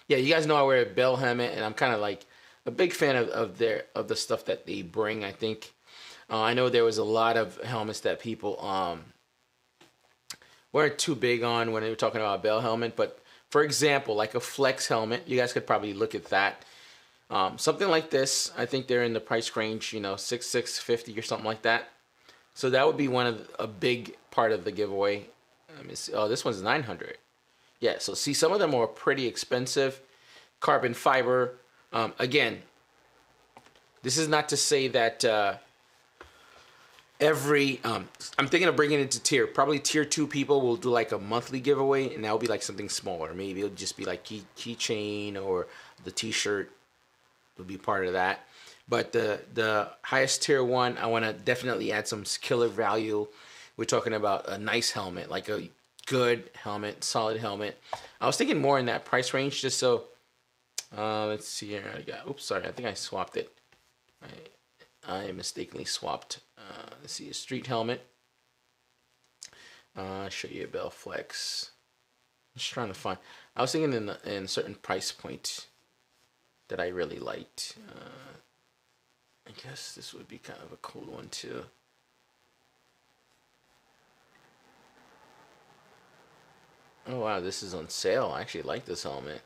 Yeah, you guys know I wear a bell helmet, and I'm kind of like a big fan of the stuff that they bring. I think I know there was a lot of helmets that people weren't too big on when they were talking about a bell helmet. But for example, like a flex helmet, you guys could probably look at that. Something like this, I think they're in the price range, $650 or something like that. So that would be a big part of the giveaway. Let me see. Oh, this one's $900. Yeah, so see, some of them are pretty expensive. Carbon fiber. Again, this is not to say that I'm thinking of bringing it to tier. Probably tier 2 people will do like a monthly giveaway, and that will be like something smaller. Maybe it'll just be like keychain, or the t-shirt will be part of that. But the highest tier one, I want to definitely add some killer value. We're talking about a nice helmet, like a good helmet, solid helmet. I was thinking more in that price range, just so let's see here. Oops, sorry, I think I swapped it. I mistakenly swapped. Let's see, a street helmet. Show you a bell flex. I'm just trying to find. I was thinking in a certain price point that I really liked. I guess this would be kind of a cool one too. Oh wow, this is on sale. I actually like this helmet.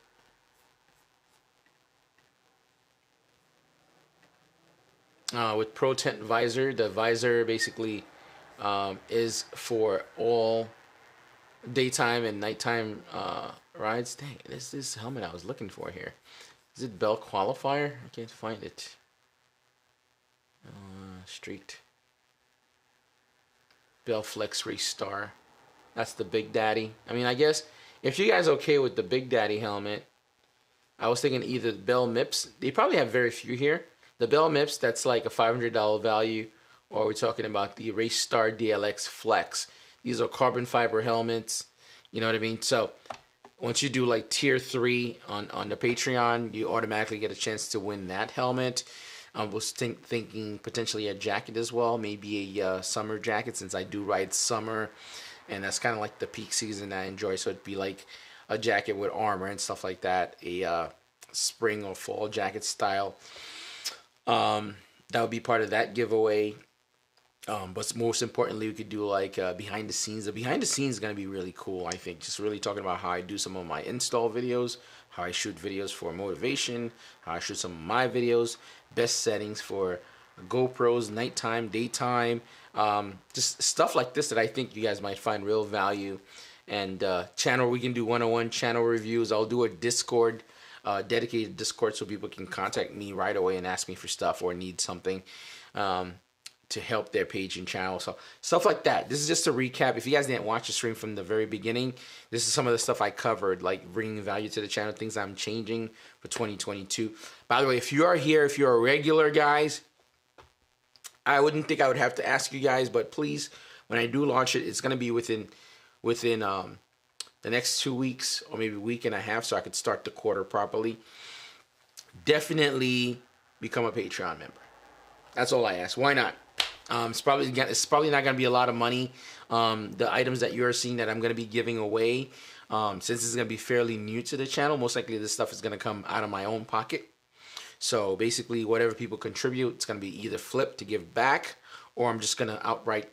with Pro Tent visor. The visor basically is for all daytime and nighttime rides. Dang, this helmet I was looking for here. Is it Bell Qualifier? I can't find it. Streaked. Bell Flex Race Star. That's the Big Daddy. I mean, I guess if you guys okay with the Big Daddy helmet, I was thinking either the Bell Mips. They probably have very few here. The Bell Mips, that's like a $500 value. Or we're talking about the Race Star DLX Flex. These are carbon fiber helmets. You know what I mean? So once you do like tier 3 on the Patreon, you automatically get a chance to win that helmet. I was thinking potentially a jacket as well. Maybe a summer jacket, since I do ride summer. And that's kind of like the peak season I enjoy. So it'd be like a jacket with armor and stuff like that. A spring or fall jacket style. That would be part of that giveaway. But most importantly, we could do like behind the scenes. The behind the scenes is going to be really cool, I think. Just really talking about how I do some of my install videos, how I shoot videos for motivation, how I shoot some of my videos, best settings for GoPros, nighttime, daytime, just stuff like this that I think you guys might find real value. And channel, we can do one-on-one channel reviews. I'll do a Discord, dedicated Discord, so people can contact me right away and ask me for stuff or need something to help their page and channel. So stuff like that. This is just a recap. If you guys didn't watch the stream from the very beginning, this is some of the stuff I covered, like bringing value to the channel, things I'm changing for 2022. By the way, if you are here, if you're a regular, guys, I wouldn't think I would have to ask you guys, but please, when I do launch it, it's going to be within the next 2 weeks or maybe a week and a half, so I could start the quarter properly. Definitely become a Patreon member. That's all I ask. Why not? It's probably not going to be a lot of money. The items that you're seeing that I'm going to be giving away, since it's going to be fairly new to the channel, most likely this stuff is going to come out of my own pocket. So basically, whatever people contribute, it's going to be either flipped to give back, or I'm just going to outright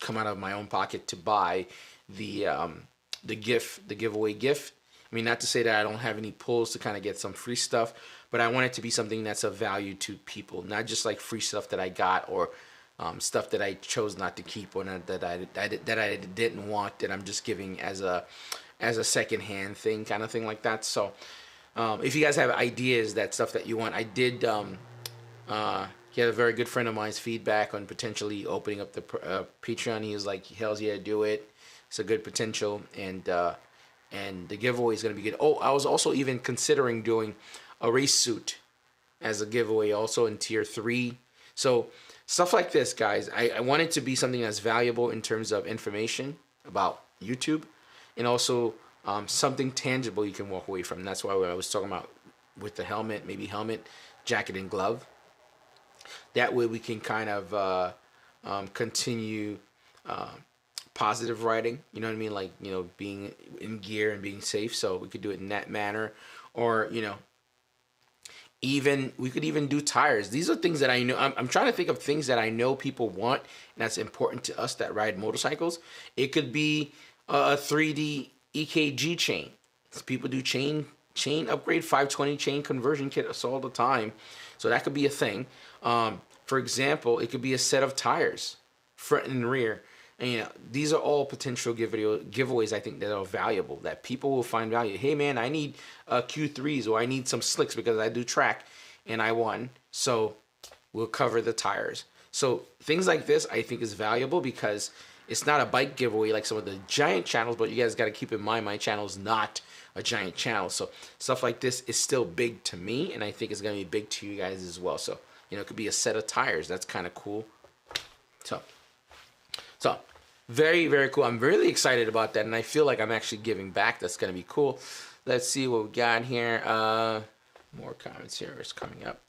come out of my own pocket to buy the giveaway gift. I mean, not to say that I don't have any pulls to kind of get some free stuff, but I want it to be something that's of value to people, not just like free stuff that I got or stuff that I chose not to keep or that I didn't want, that I'm just giving as a secondhand thing, kind of thing like that. So if you guys have ideas, that stuff that you want, I did he had a very good friend of mine's feedback on potentially opening up the Patreon. He was like, hell's yeah, do it. It's a good potential, and the giveaway is going to be good. Oh, I was also even considering doing a race suit as a giveaway also in tier 3. So stuff like this, guys, I want it to be something that's valuable in terms of information about YouTube, and also something tangible you can walk away from. That's why I was talking about with the helmet, maybe helmet, jacket, and glove. That way we can kind of continue positive riding, you know what I mean? Like, you know, being in gear and being safe. So we could do it in that manner. Or, you know, we could even do tires. These are things that I know. I'm trying to think of things that I know people want, and that's important to us that ride motorcycles. It could be a 3D EKG chain. People do chain upgrade, 520 chain conversion kits all the time. So that could be a thing. For example, it could be a set of tires, front and rear. And, you know, these are all potential giveaways, I think, that are valuable, that people will find value. Hey, man, I need Q3s, or I need some slicks because I do track and I won. So we'll cover the tires. So things like this, I think, is valuable because it's not a bike giveaway like some of the giant channels, but you guys got to keep in mind my channel is not a giant channel. So stuff like this is still big to me, and I think it's going to be big to you guys as well. So, you know, it could be a set of tires. That's kind of cool. So very, very cool. I'm really excited about that, and I feel like I'm actually giving back. That's going to be cool. Let's see what we got here. More comments here is coming up.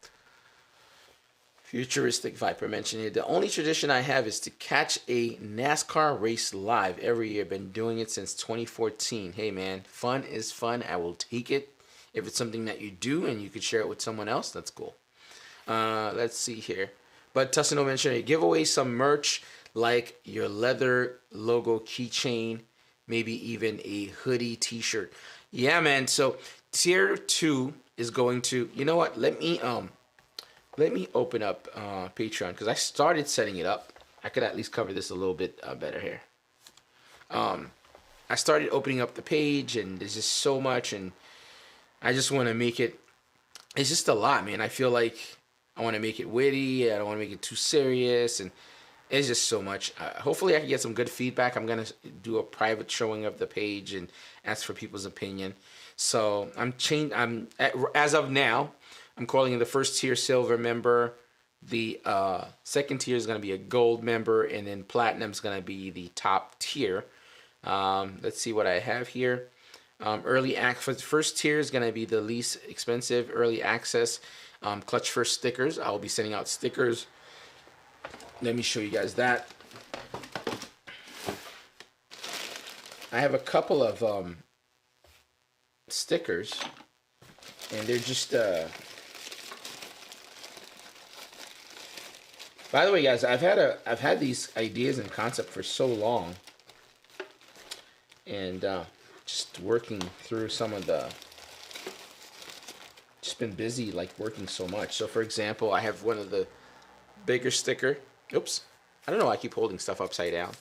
Futuristic Viper mentioned it. The only tradition I have is to catch a NASCAR race live every year. Been doing it since 2014. Hey, man, fun is fun. I will take it. If it's something that you do and you could share it with someone else, that's cool. Let's see here. But Tussino mentioned it. Give away some merch, like your leather logo keychain, maybe even a hoodie t-shirt. Yeah, man. So tier 2 is going to, you know what? Let me let me open up Patreon because I started setting it up. I could at least cover this a little bit better here. I started opening up the page, and there's just so much, and I just want to make it. It's just a lot, man. I feel like I want to make it witty. I don't want to make it too serious, and it's just so much. Hopefully, I can get some good feedback. I'm gonna do a private showing of the page and ask for people's opinion. So as of now, I'm calling it the first tier silver member. The second tier is gonna be a gold member, and then platinum is gonna be the top tier. Let's see what I have here. Early access. First tier is gonna be the least expensive. Early access. Clutch first stickers. I'll be sending out stickers. Let me show you guys that. I have a couple of stickers, and they're just by the way, guys, I've had these ideas and concept for so long, and just working through some of the, just been busy like working so much. So for example, I have one of the bigger sticker. Oops, I don't know why I keep holding stuff upside down.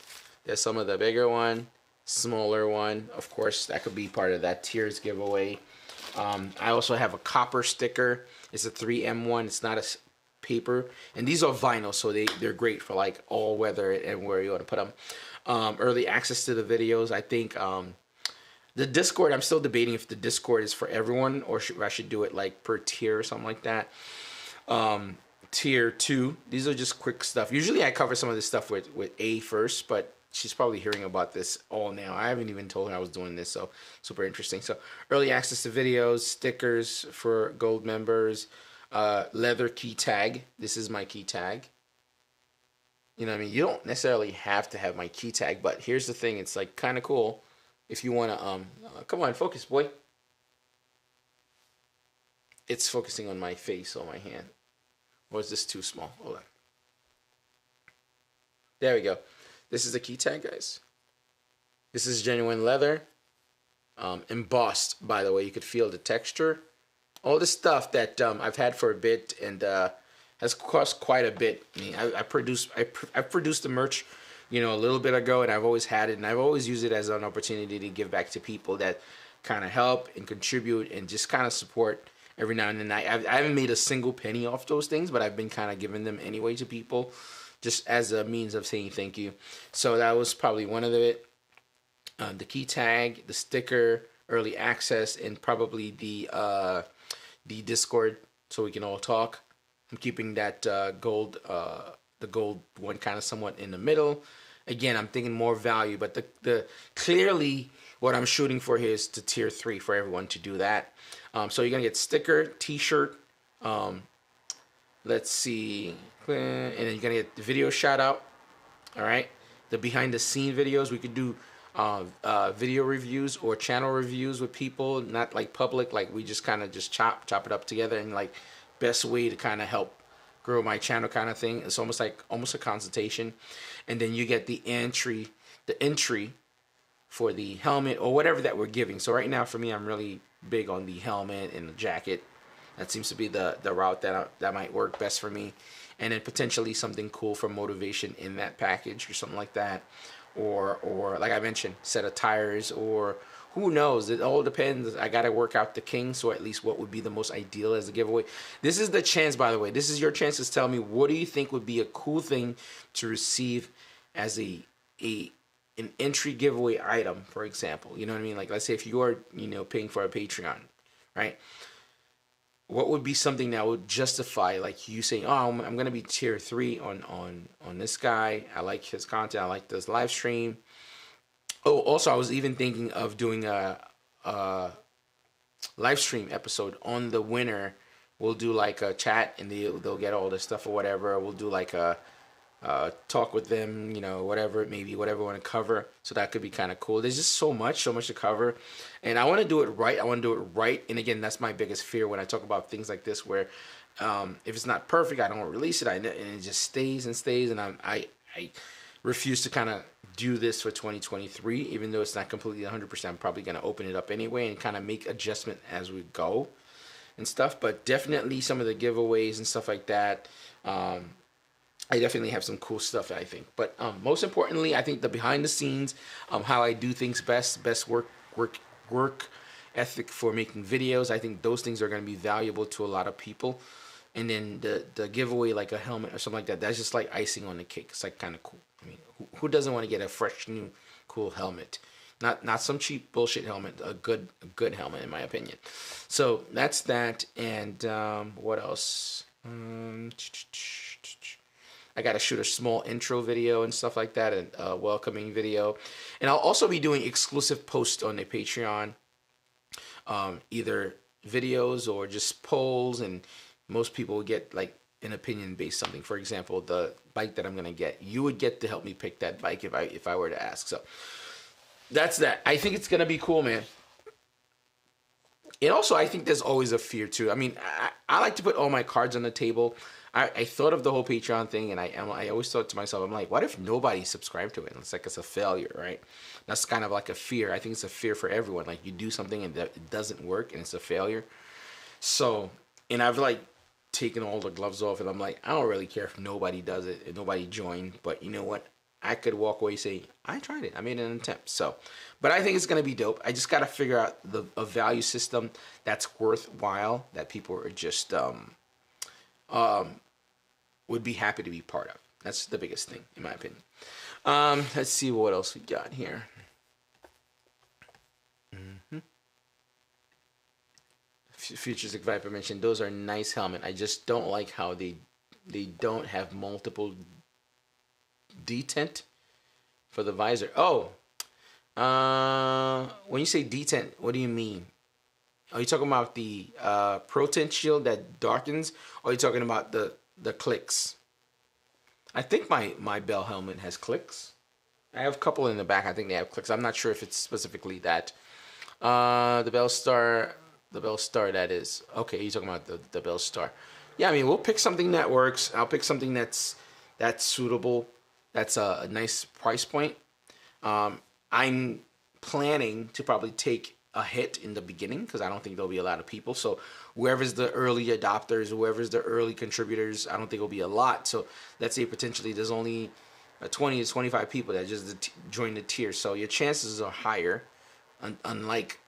There's some of the bigger one, smaller one. Of course, that could be part of that tiers giveaway. I also have a copper sticker. It's a 3M1. It's not a paper, and these are vinyl, so they're great for like all weather and where you want to put them. Early access to the videos. I think the Discord, I'm still debating if the Discord is for everyone or I should do it like per tier or something like that. Tier 2, these are just quick stuff. Usually I cover some of this stuff with A first, but she's probably hearing about this all now. I haven't even told her I was doing this, so super interesting. So early access to videos, stickers for gold members, leather key tag. This is my key tag. You know what I mean? You don't necessarily have to have my key tag, but here's the thing. It's like kind of cool if you want to, come on, focus, boy. It's focusing on my face or my hand. Or is this too small? Hold on. There we go. This is the key tag, guys. This is genuine leather. Embossed, by the way. You could feel the texture. All this stuff that I've had for a bit and has cost quite a bit. I mean, I produced the merch, you know, a little bit ago, and I've always had it, and I've always used it as an opportunity to give back to people that kind of help and contribute and just kind of support every now and then. I haven't made a single penny off those things, but I've been kind of giving them anyway to people, just as a means of saying thank you. So that was probably one of it. The key tag, the sticker, early access, and probably the Discord, so we can all talk. I'm keeping that the gold one kind of somewhat in the middle. Again, I'm thinking more value, but the clearly what I'm shooting for here is to tier 3 for everyone to do that. So you're gonna get sticker, T-shirt. Let's see, and then you're gonna get the video shout out. All right, the behind the scene videos. We could do video reviews or channel reviews with people, not like public, like we just kind of just chop it up together, and like best way to kind of help grow my channel kind of thing. It's almost a consultation. And then you get the entry for the helmet or whatever that we're giving. So right now for me, I'm really big on the helmet and the jacket. That seems to be the route that might work best for me. And then potentially something cool for motivation in that package or something like that. Or like I mentioned, set of tires, or who knows? It all depends. I got to work out the kinks, or at least what would be the most ideal as a giveaway. This is the chance, by the way. This is your chance to tell me, what do you think would be a cool thing to receive as an entry giveaway item, for example. You know what I mean? Like, let's say if you are, you know, paying for a Patreon, right? What would be something that would justify, like, you saying, oh, I'm going to be tier 3 on this guy. I like his content. I like this live stream. Oh, also, I was even thinking of doing a live stream episode on the winner. We'll do like a chat, and they'll get all this stuff or whatever. We'll do like a talk with them, you know, whatever it may be, whatever we want to cover. So that could be kind of cool. There's just so much to cover, and I want to do it right. And again, that's my biggest fear when I talk about things like this, where if it's not perfect, I don't release it, and it just stays and stays. And I refuse to kind of do this for 2023, even though it's not completely 100%. I'm probably going to open it up anyway and kind of make adjustment as we go. and stuff, but definitely some of the giveaways and stuff like that. I definitely have some cool stuff, I think. But most importantly, I think the behind the scenes, how I do things best work ethic for making videos. I think those things are going to be valuable to a lot of people. And then the giveaway, like a helmet or something like that, that's just like icing on the cake. It's like kind of cool. I mean, who doesn't want to get a fresh, new, cool helmet? Not some cheap bullshit helmet. A good helmet, in my opinion. So that's that. And what else? I got to shoot a small intro video and stuff like that, and a welcoming video. And I'll also be doing exclusive posts on the Patreon, either videos or just polls, and most people will get like an opinion-based something. For example, the bike that I'm going to get, you would get to help me pick that bike if I were to ask. So that's that. I think it's going to be cool, man. And also, I think there's always a fear too. I mean, I like to put all my cards on the table. I thought of the whole Patreon thing, and I always thought to myself, I'm like, what if nobody subscribed to it? It's like it's a failure, right? That's kind of like a fear. I think it's a fear for everyone. Like you do something and it doesn't work, and it's a failure. So, and I've like taken all the gloves off, and I'm like, I don't really care if nobody does it and nobody joined. But you know what? I could walk away and say, I tried it. I made an attempt. So, but I think it's going to be dope. I just got to figure out a value system that's worthwhile, that people are just would be happy to be part of. That's the biggest thing, in my opinion. Let's see what else we got here. Futuristic Viper mentioned those are nice helmet. I just don't like how they don't have multiple detent for the visor. Oh, when you say detent, what do you mean? Are you talking about the pro tint shield that darkens, or are you talking about the clicks? I think my Bell helmet has clicks. I have a couple in the back. I think they have clicks. I'm not sure if it's specifically that. The Bell Star that is. Okay, you're talking about the Bell Star. Yeah, I mean, we'll pick something that works. I'll pick something that's suitable. That's a nice price point. I'm planning to probably take a hit in the beginning because I don't think there'll be a lot of people. So whoever's the early adopters, whoever's the early contributors, I don't think it'll be a lot. So let's say potentially there's only 20 to 25 people that just join the tier. So your chances are higher, unlike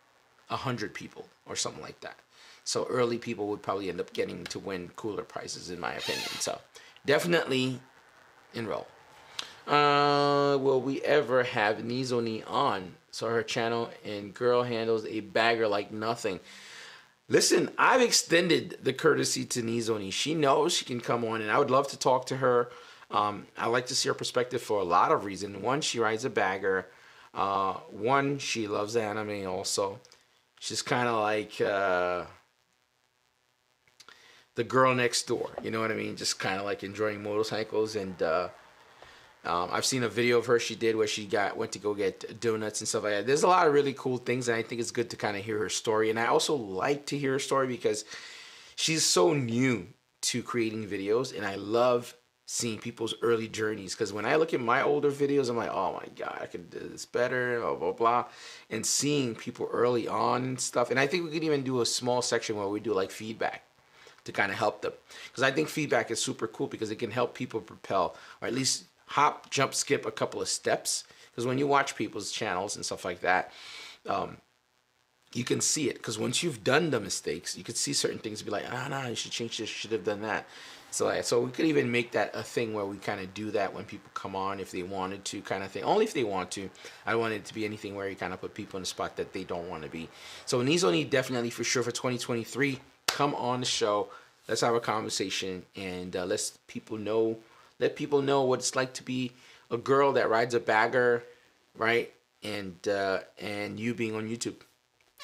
100 people or something like that. So early people would probably end up getting to win cooler prizes, in my opinion. So definitely enroll. Will we ever have Nizoni on? So her channel and girl handles a bagger like nothing. Listen, I've extended the courtesy to Nizoni. She knows she can come on, and I would love to talk to her. I like to see her perspective for a lot of reasons. One, she rides a bagger. One, she loves anime also. She's kind of like the girl next door. You know what I mean? Just kind of like enjoying motorcycles. And I've seen a video of her she did where she went to go get donuts and stuff like that. There's a lot of really cool things, and I think it's good to kind of hear her story. And I also like to hear her story because she's so new to creating videos, and I love seeing people's early journeys. Because when I look at my older videos, I'm like, oh my god, I could do this better, blah blah blah. And seeing people early on and stuff, and I think we could even do a small section where we do like feedback to kind of help them, because I think feedback is super cool because it can help people propel, or at least hop, jump, skip a couple of steps. Because when you watch people's channels and stuff like that, you can see it. Because once you've done the mistakes, you could see certain things and be like, no, you should change this, you should have done that. So we could even make that a thing where we kind of do that when people come on, if they wanted to, kind of thing. Only if they want to. I don't want it to be anything where you kind of put people in a spot that they don't want to be. So Nizoni definitely for sure for 2023, come on the show. Let's have a conversation, and let people know what it's like to be a girl that rides a bagger, right? And you being on YouTube.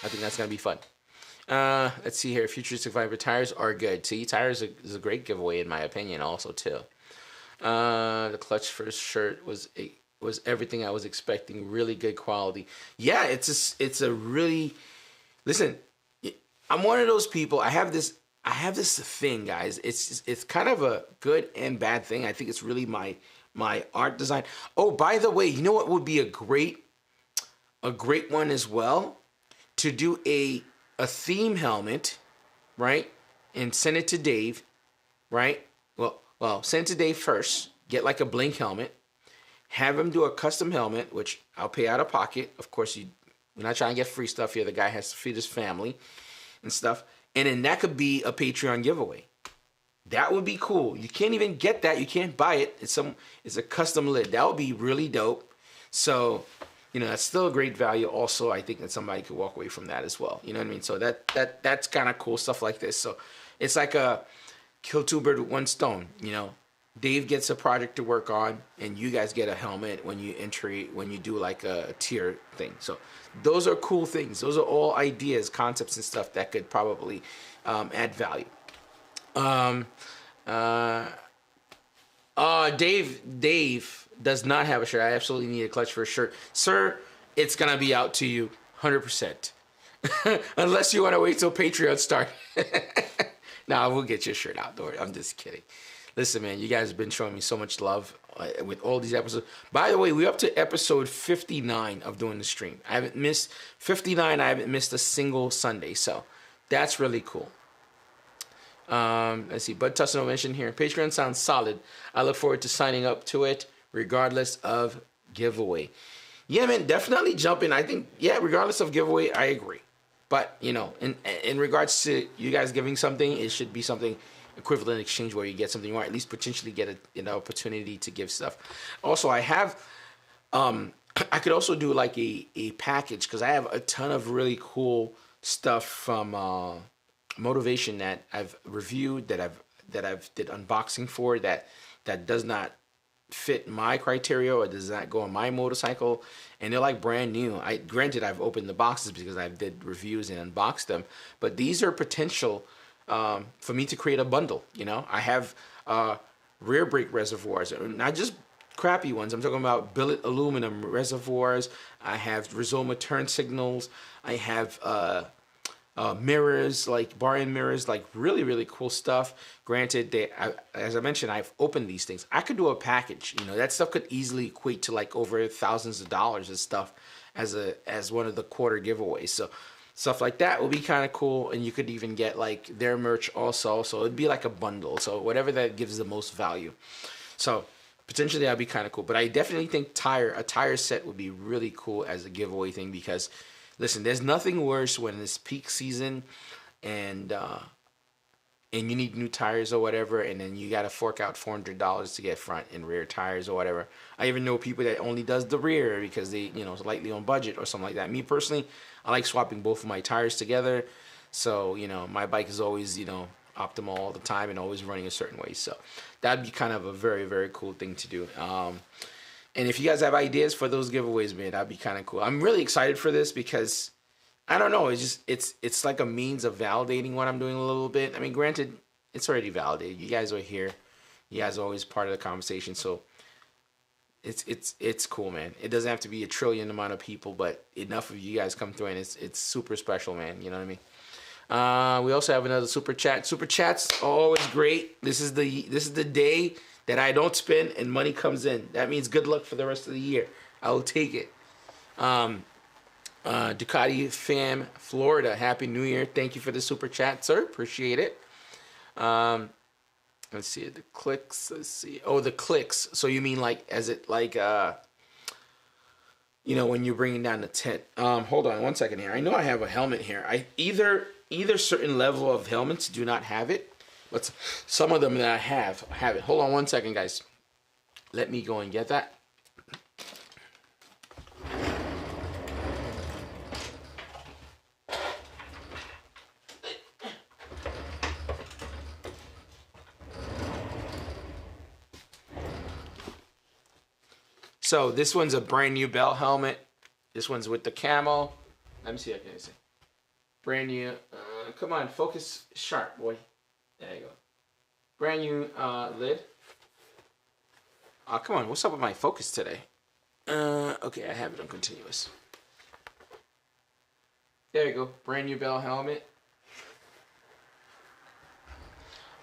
I think that's gonna be fun. Let's see here. Futuristic Viper tires are good. See, tires is a great giveaway in my opinion, also too. The clutch first shirt was everything I was expecting. Really good quality. Yeah, it's a really. Listen, I'm one of those people. I have this thing, guys. It's kind of a good and bad thing. I think it's really my art design. Oh, by the way, you know what would be a great one as well? To do a theme helmet right? And send it to Dave, right? Well, send it to Dave first. Get like a blink helmet. Have him do a custom helmet, which I'll pay out of pocket. Of course, we're not trying to get free stuff here. The guy has to feed his family and stuff. And then that could be a Patreon giveaway. That would be cool. You can't even get that. You can't buy it. It's a custom lid. That would be really dope. So, you know, that's still a great value. Also, I think that somebody could walk away from that as well. You know what I mean? So that's kind of cool, stuff like this. So it's like a kill two birds with one stone. You know, Dave gets a project to work on, and you guys get a helmet when you do like a tier thing. So those are cool things. Those are all ideas, concepts, and stuff that could probably add value. Dave does not have a shirt. I absolutely need a Clutch First shirt. Sir, it's going to be out to you 100%. Unless you want to wait till Patreon start. Nah, we'll get your shirt out. Don't worry. I'm just kidding. Listen, man, you guys have been showing me so much love with all these episodes. By the way, we're up to episode 59 of doing the stream. I haven't missed 59. I haven't missed a single Sunday. So that's really cool. Let's see. Bud Tussino mentioned here. Patreon sounds solid. I look forward to signing up to it, regardless of giveaway. Yeah, man, definitely jump in. I think, yeah, regardless of giveaway, I agree. But, you know, in regards to you guys giving something, it should be something equivalent exchange where you get something, or at least potentially get an opportunity to give stuff. Also, I have, I could also do like a package, because I have a ton of really cool stuff from Motivation that I've reviewed, that I've did unboxing for, that does not fit my criteria or does not go on my motorcycle, and they're like brand new. Granted, I've opened the boxes because I did reviews and unboxed them, but these are potential for me to create a bundle. You know, I have rear brake reservoirs, not just crappy ones. I'm talking about billet aluminum reservoirs. I have Rizoma turn signals. I have mirrors, like bar end mirrors, like really, really cool stuff. Granted, as I mentioned, I've opened these things. I could do a package. You know, that stuff could easily equate to like over thousands of dollars of stuff as one of the quarter giveaways. So stuff like that will be kind of cool, and you could even get like their merch also. So it'd be like a bundle. So whatever that gives the most value. So potentially that'd be kind of cool. But I definitely think a tire set would be really cool as a giveaway thing, because listen, there's nothing worse when it's peak season and you need new tires or whatever, and then you got to fork out $400 to get front and rear tires or whatever. I even know people that only does the rear because they, you know, it's lightly on budget or something like that. Me personally, I like swapping both of my tires together. So, you know, my bike is always, you know, optimal all the time and always running a certain way. So that'd be kind of a very, very cool thing to do. And if you guys have ideas for those giveaways, man, that'd be kind of cool. I'm really excited for this because I don't know. It's like a means of validating what I'm doing a little bit. I mean, granted, it's already validated. You guys are here. You guys are always part of the conversation. So it's cool, man. It doesn't have to be a trillion amount of people, but enough of you guys come through, and it's super special, man. You know what I mean? We also have another super chat. Super chats are always great. This is the day that I don't spend and money comes in. That means good luck for the rest of the year. I will take it. Ducati fam, Florida, Happy New Year. Thank you for the super chat, sir. Appreciate it. Let's see the clicks. Let's see. Oh, the clicks. So you mean like, as it like, you know, when you're bringing down the tent. Hold on one second here. I know I have a helmet here. Either certain level of helmets do not have it, but some of them that I have it. Hold on one second, guys. Let me go and get that. So this one's a brand new Bell helmet. This one's with the camo. Let me see if I can see. Brand new. Come on, focus sharp, boy. There you go. Brand new lid. Oh, come on. What's up with my focus today? Okay, I have it on continuous. There you go. Brand new Bell helmet.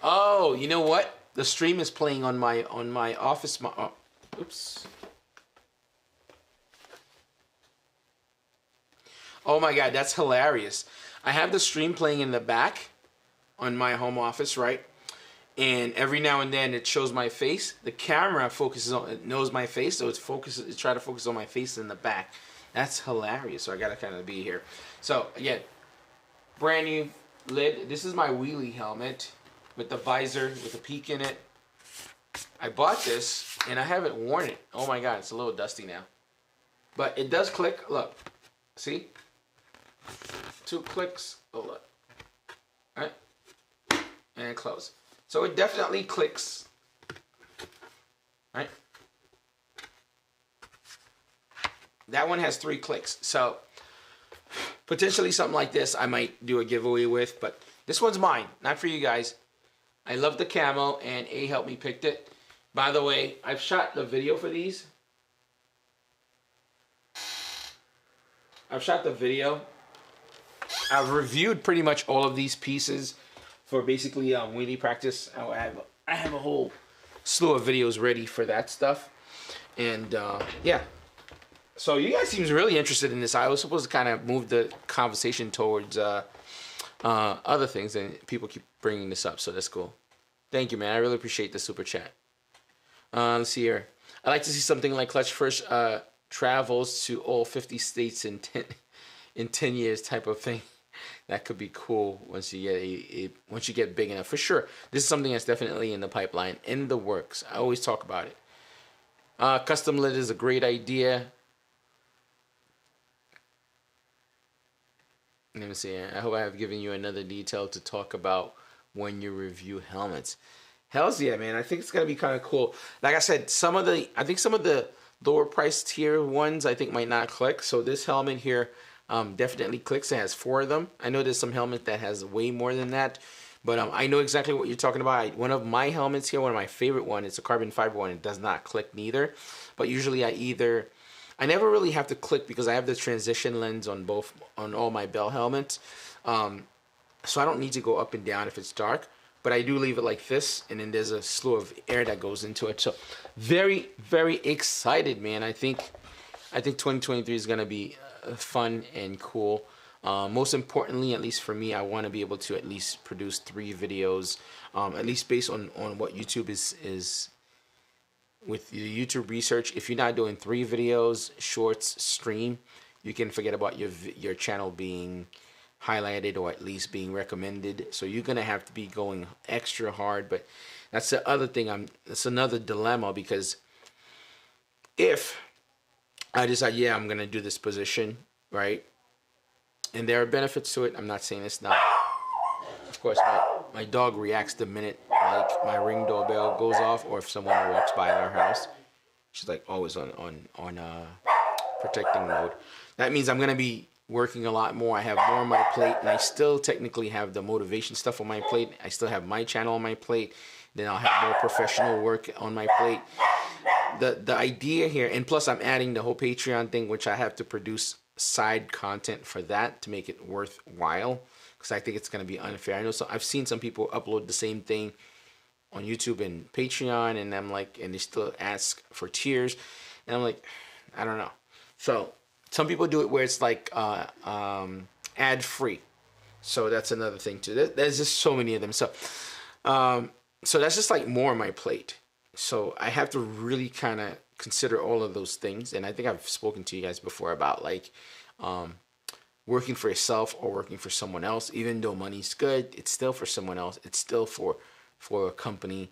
Oh, you know what? The stream is playing on my office. Oops. Oh my God, that's hilarious. I have the stream playing in the back, on my home office, right? And every now and then it shows my face. The camera focuses on, it knows my face, so it try to focus on my face in the back. That's hilarious. So I gotta kind of be here. So again, brand new lid. This is my wheelie helmet with the visor with the peak in it. I bought this and I haven't worn it. Oh my god, it's a little dusty now. But it does click. Look, see? 2 clicks. Oh look. All right, and close. So it definitely clicks. Right? That one has 3 clicks. So potentially something like this I might do a giveaway with, but this one's mine, not for you guys. I love the camo, and A helped me pick it. By the way, I've shot the video for these. I've reviewed pretty much all of these pieces for basically wheelie practice. I have a whole slew of videos ready for that stuff. And yeah. So you guys seems really interested in this. I was supposed to kind of move the conversation towards other things, and people keep bringing this up, so that's cool. Thank you, man. I really appreciate the super chat. Let's see here. I'd like to see something like Clutch First travels to all 50 states in 10 years type of thing. That could be cool once you get once you get big enough. For sure, this is something that's definitely in the pipeline, in the works. I always talk about it. Custom lid is a great idea. Let me see. I hope I have given you another detail to talk about when you review helmets. Hells yeah, man. I think it's gonna be kind of cool. Like I said, I think some of the lower price tier ones I think might not click. So this helmet here definitely clicks. It has 4 of them. I know there's some helmet that has way more than that, but I know exactly what you're talking about. One of my helmets here, one of my favorite one, it's a carbon fiber one. It does not click neither. But usually I never really have to click because I have the transition lens on all my Bell helmets. So I don't need to go up and down if it's dark, but I do leave it like this, and then there's a slew of air that goes into it. So very, very excited, man. I think 2023 is gonna be fun and cool. Most importantly, at least for me, I want to be able to at least produce 3 videos, at least based on what YouTube is with the YouTube research. If you're not doing 3 videos, shorts, stream, you can forget about your channel being highlighted or at least being recommended. So you're gonna have to be going extra hard. But that's the other thing. That's another dilemma, because if I decide, yeah, I'm gonna do this position, right, and there are benefits to it, I'm not saying it's not. Of course, my dog reacts the minute like my Ring doorbell goes off, or if someone walks by our house. She's like always on protecting mode. That means I'm gonna be working a lot more. I have more on my plate, and I still technically have the motivation stuff on my plate. I still have my channel on my plate. Then I'll have more professional work on my plate. The idea here, and plus I'm adding the whole Patreon thing, which I have to produce side content for that to make it worthwhile, because I think it's going to be unfair. I know I've seen some people upload the same thing on YouTube and Patreon, and I'm like, and they still ask for tiers, and I'm like, I don't know. So some people do it where it's like ad free. So that's another thing too. There's just so many of them. So so that's just like more on my plate. So I have to really kind of consider all of those things. And I think I've spoken to you guys before about like working for yourself or working for someone else. Even though money's good, it's still for someone else. It's still for a company.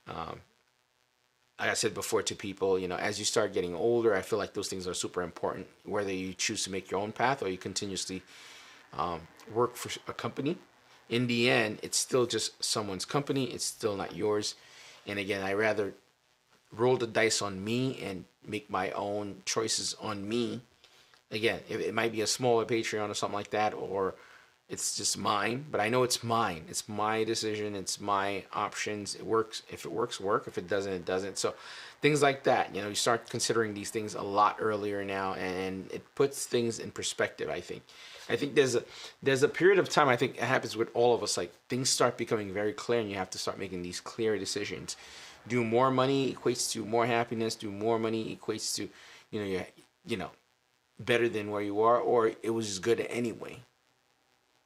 Like I said before to people, you know, as you start getting older, I feel like those things are super important. Whether you choose to make your own path or you continuously work for a company, in the end, it's still just someone's company. It's still not yours. And again, I rather roll the dice on me and make my own choices on me. Again, it might be a smaller Patreon or something like that, or it's just mine, but I know it's mine. It's my decision. It's my options. It works. If it works, work. If it doesn't, it doesn't. So things like that, you know, you start considering these things a lot earlier now, and it puts things in perspective, I think. I think there's a period of time, I think it happens with all of us, like things start becoming very clear and you have to start making these clear decisions. Do more money equates to more happiness. Do more money equates to, you know, better than where you are, or it was just good anyway.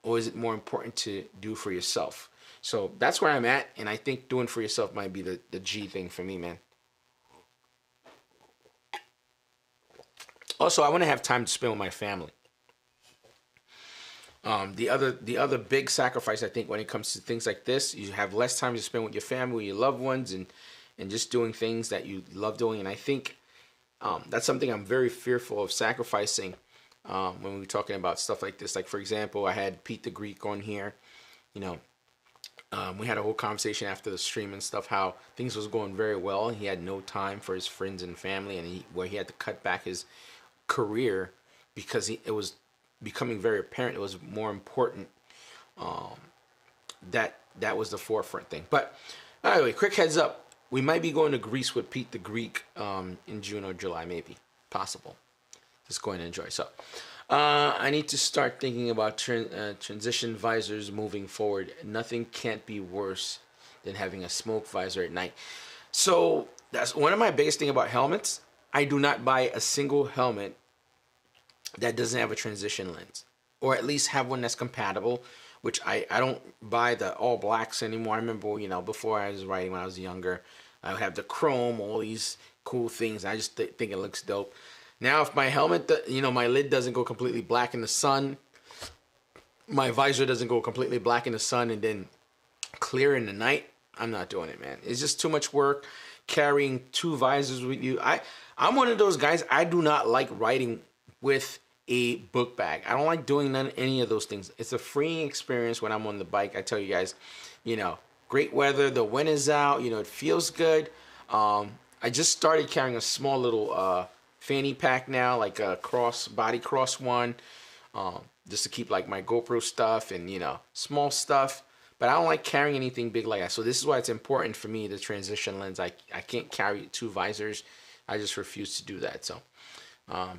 Or is it more important to do for yourself? So that's where I'm at, and I think doing for yourself might be the G thing for me, man. Also, I want to have time to spend with my family. The other big sacrifice, I think, when it comes to things like this, you have less time to spend with your family, your loved ones, and just doing things that you love doing. And I think that's something I'm very fearful of sacrificing when we're talking about stuff like this. Like, for example, I had Pete the Greek on here. You know, we had a whole conversation after the stream and stuff, how things was going very well. He had no time for his friends and family, and where he had to cut back his career because it was becoming very apparent it was more important. That was the forefront thing. But anyway, quick heads up, we might be going to Greece with Pete the Greek in June or July, maybe, possible. Just going to enjoy. So I need to start thinking about transition visors moving forward. Nothing can't be worse than having a smoke visor at night. So that's one of my biggest thing about helmets. I do not buy a single helmet that doesn't have a transition lens, or at least have one that's compatible, which I don't buy the all blacks anymore. I remember, before I was riding when I was younger, I would have the chrome, all these cool things. I just think it looks dope. Now, if my helmet, my lid doesn't go completely black in the sun, my visor doesn't go completely black in the sun and then clear in the night, I'm not doing it, man. It's just too much work carrying two visors with you. I'm one of those guys, I do not like riding with a book bag. I don't like doing any of those things. It's a freeing experience when I'm on the bike. I tell you guys, great weather, the wind is out, it feels good. I just started carrying a small little fanny pack now, like a body cross one, just to keep like my GoPro stuff and small stuff. But I don't like carrying anything big like that. So this is why it's important for me, the transition lens. I can't carry two visors. I just refuse to do that. So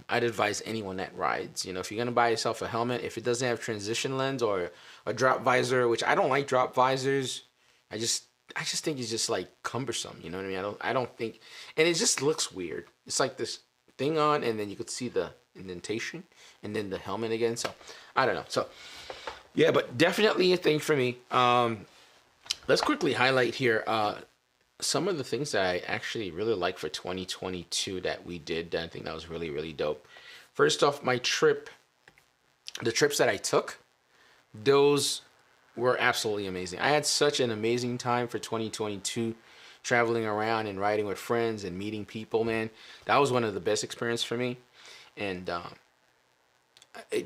I'd advise anyone that rides, if you're going to buy yourself a helmet, if it doesn't have transition lens or a drop visor, which I don't like drop visors. I just think it's just like cumbersome. You know what I mean? I don't think, and it just looks weird. It's like this thing on, and then you could see the indentation and then the helmet again. So I don't know. So yeah, but definitely a thing for me. Let's quickly highlight here some of the things that I actually really like for 2022 that we did. I think that was really, really dope. First off, the trips that I took, those were absolutely amazing. I had such an amazing time for 2022, traveling around and riding with friends and meeting people, man. That was one of the best experiences for me. And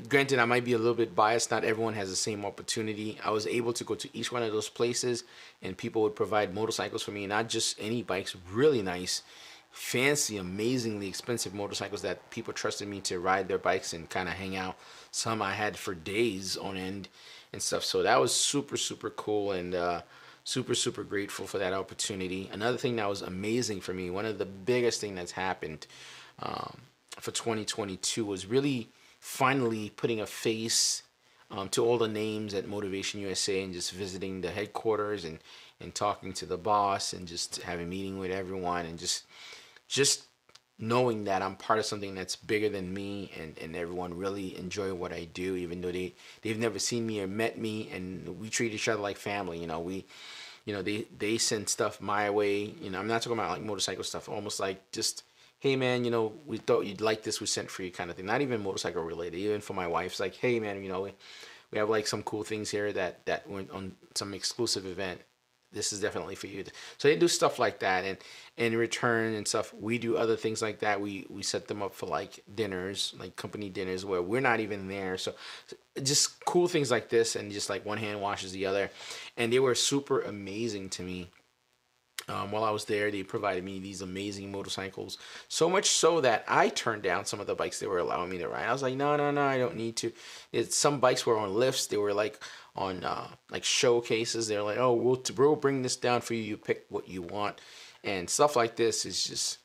granted, I might be a little bit biased. Not everyone has the same opportunity. I was able to go to each one of those places, and people would provide motorcycles for me, not just any bikes, really nice, fancy, amazingly expensive motorcycles that people trusted me to ride their bikes and kind of hang out. Some I had for days on end and stuff. So that was super, super cool, and super, super grateful for that opportunity. Another thing that was amazing for me, one of the biggest thing that's happened for 2022 was really finally putting a face to all the names at Motivation USA and just visiting the headquarters and talking to the boss and just having a meeting with everyone and just knowing that I'm part of something that's bigger than me, and everyone really enjoy what I do, even though they've never seen me or met me, and we treat each other like family. They send stuff my way. I'm not talking about like motorcycle stuff, almost like just, hey man, we thought you'd like this, we sent for you kind of thing. Not even motorcycle related, even for my wife. It's like, hey man, we have like some cool things here that went on some exclusive event. This is definitely for you. So they do stuff like that, and in return and stuff, we do other things like that. We set them up for like dinners, like company dinners where we're not even there. So just cool things like this, and just like one hand washes the other. And they were super amazing to me. While I was there, they provided me these amazing motorcycles. So much so that I turned down some of the bikes they were allowing me to ride. I was like, no, I don't need to. Some bikes were on lifts. They were like on like showcases. They're like, oh, we'll bring this down for you. You pick what you want. And stuff like this is just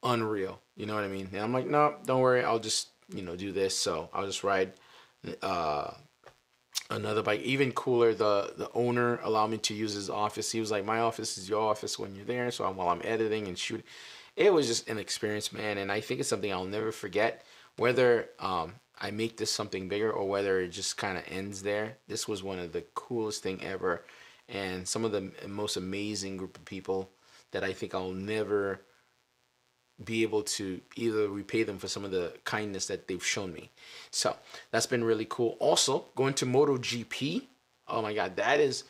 unreal. You know what I mean? And I'm like, no, don't worry. I'll just, do this. So I'll just ride another bike. Even cooler, the owner allowed me to use his office. He was like, my office is your office when you're there. So while I'm editing and shooting, it was just an experience, man. And I think it's something I'll never forget. Whether I I make this something bigger or whether it just kind of ends there. This was one of the coolest thing ever, and some of the most amazing group of people that I think I'll never be able to either repay them for some of the kindness that they've shown me. So that's been really cool. Also, going to MotoGP. Oh my God, that is,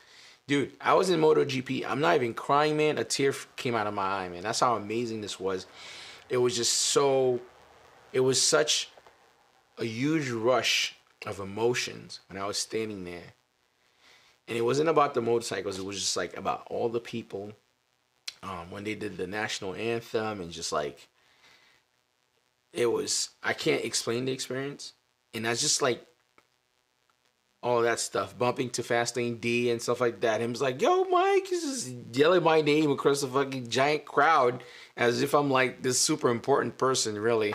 dude, I was in MotoGP. I'm not even crying, man. A tear came out of my eye, man. That's how amazing this was. It was just so, it was such a huge rush of emotions when I was standing there. And it wasn't about the motorcycles. It was just like about all the people. When they did the national anthem and just like, it was, I can't explain the experience. And that's just like all that stuff, bumping to Fastlane D and stuff like that. Him was like, yo, Mike, he's just yelling my name across the fucking giant crowd as if I'm like this super important person, really.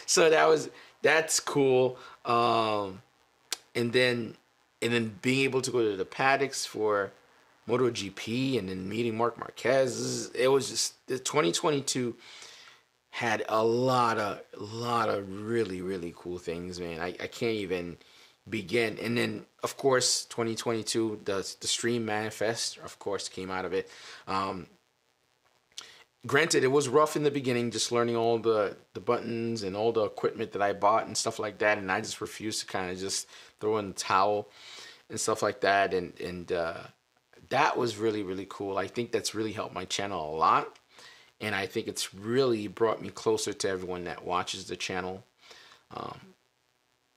So that's cool. And then being able to go to the paddocks for MotoGP and then meeting Marc Marquez, it was just, the 2022 had a lot of really, really cool things, man. I can't even begin. And then, of course, 2022, the stream manifest, of course, came out of it. Granted, it was rough in the beginning, just learning all the buttons and all the equipment that I bought and stuff like that, and I just refused to kind of just throw in the towel and stuff like that, and that was really, really cool. I think that's really helped my channel a lot, and I think it's really brought me closer to everyone that watches the channel.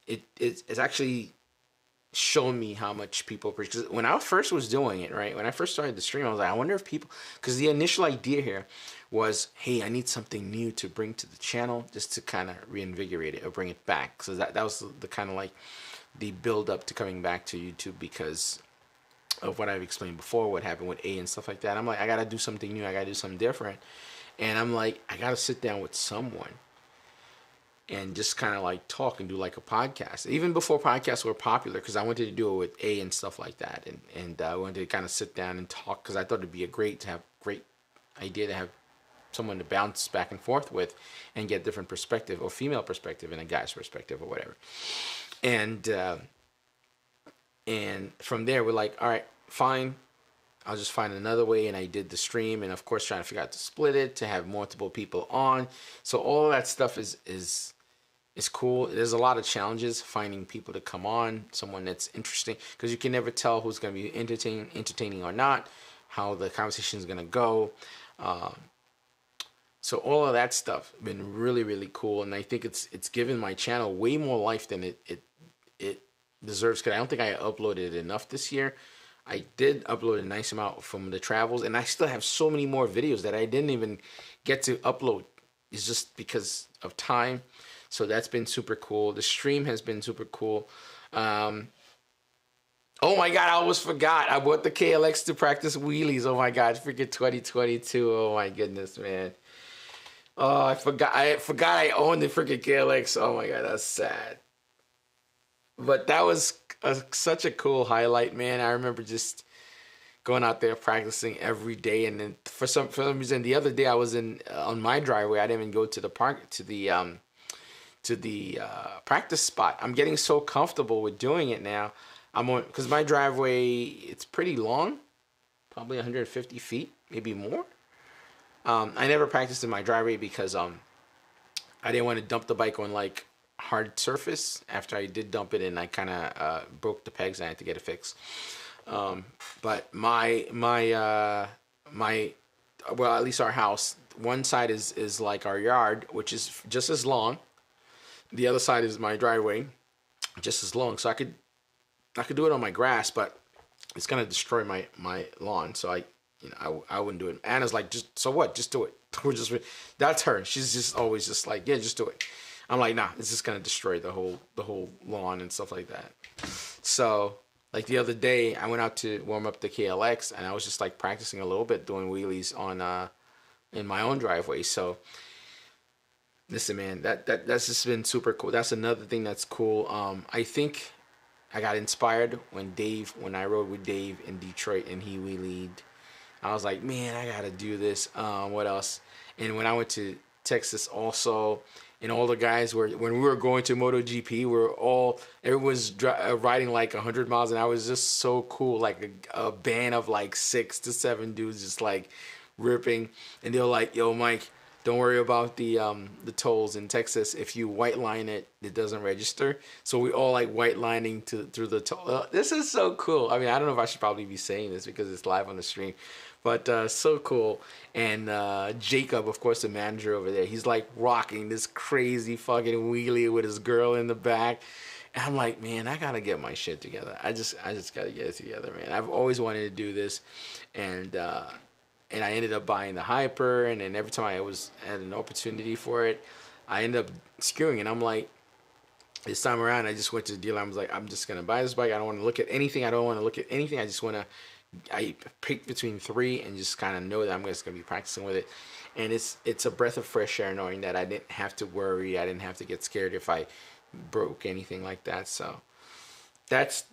It's actually shown me how much people appreciate. Because when I first was doing it, right, when I first started the stream, I was like, I wonder if people, because the initial idea here was, hey, I need something new to bring to the channel just to kind of reinvigorate it or bring it back. So that was the kind of like the build up to coming back to YouTube because of what I've explained before, what happened with A and stuff like that. I'm like, I gotta do something new, I gotta do something different. And I'm like, I gotta sit down with someone and just kind of like talk and do like a podcast. Even before podcasts were popular, because I wanted to do it with A and stuff like that. And I wanted to kind of sit down and talk because I thought it'd be a great idea to have someone to bounce back and forth with and get different perspective, or female perspective and a guy's perspective or whatever. And from there, we're like, all right, fine. I'll just find another way. And I did the stream, and of course, trying to figure out to split it, to have multiple people on. So all that stuff is cool. There's a lot of challenges finding people to come on, someone that's interesting, because you can never tell who's going to be entertaining or not, how the conversation is going to go. So all of that stuff been really, really cool, and I think it's given my channel way more life than it deserves. Because I don't think I uploaded enough this year. I did upload a nice amount from the travels, and I still have so many more videos that I didn't even get to upload. It's just because of time. So that's been super cool. The stream has been super cool. Oh my God, I almost forgot. I bought the KLX to practice wheelies. Oh my God, freaking 2022. Oh my goodness, man. Oh, I forgot I owned the freaking KLX. Oh my God, that's sad. But that was such a cool highlight, man. I remember just going out there practicing every day, and then for some reason the other day I was on my driveway. I didn't even go to the park to the practice spot. I'm getting so comfortable with doing it now. Because my driveway, it's pretty long, probably 150 feet, maybe more. I never practiced in my driveway because I didn't want to dump the bike on like hard surface. After I did dump it, and I kind of broke the pegs, and I had to get it fixed. But my well, at least our house, one side is like our yard, which is just as long. The other side is my driveway, just as long. So I could do it on my grass, but it's gonna destroy my lawn. So I wouldn't do it. Anna's like, so what? Just do it. That's her. She's just always just like, yeah, just do it. I'm like, nah, it's just gonna destroy the whole lawn and stuff like that. So like the other day, I went out to warm up the KLX, and I was just like practicing a little bit, doing wheelies on in my own driveway. So listen, man, that's just been super cool. That's another thing that's cool. I think I got inspired when I rode with Dave in Detroit and he wheelied. I was like, man, I gotta do this. What else? And when I went to Texas also, and all the guys were, when we were going to MotoGP, everyone's riding like 100 miles an hour. It was just so cool, like a band of like 6 to 7 dudes just like ripping, and they're like, yo, Mike, don't worry about the tolls in Texas. If you white line it, it doesn't register. So we all like white lining through the toll. This is so cool. I mean, I don't know if I should probably be saying this because it's live on the stream, but so cool. And Jacob, of course, the manager over there, he's like rocking this crazy fucking wheelie with his girl in the back. And I'm like, man, I gotta get my shit together. I just gotta get it together, man. I've always wanted to do this, and I ended up buying the Hyper, and then every time I had an opportunity for it, I ended up skewing. And I'm like, this time around, I just went to the dealer. I was like, I'm just gonna buy this bike. I don't want to look at anything. I just want to. I picked between 3 and just kind of know that I'm just gonna be practicing with it. And it's a breath of fresh air knowing that I didn't have to worry. I didn't have to get scared if I broke anything like that. So that's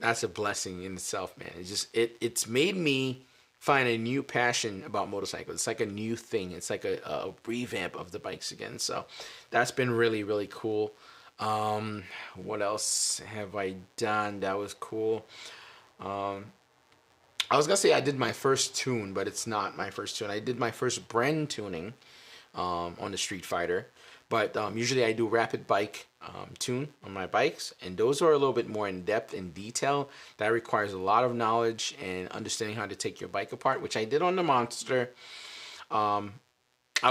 a blessing in itself, man. It's made me find a new passion about motorcycles. It's like a new thing. It's like a revamp of the bikes again. So that's been really, really cool. What else have I done that was cool? I was gonna say I did my first tune, but it's not my first tune. I did my first Bren tuning on the Street Fighter. But usually I do rapid bike tune on my bikes, and those are a little bit more in depth and detail. That requires a lot of knowledge and understanding how to take your bike apart, which I did on the Monster. I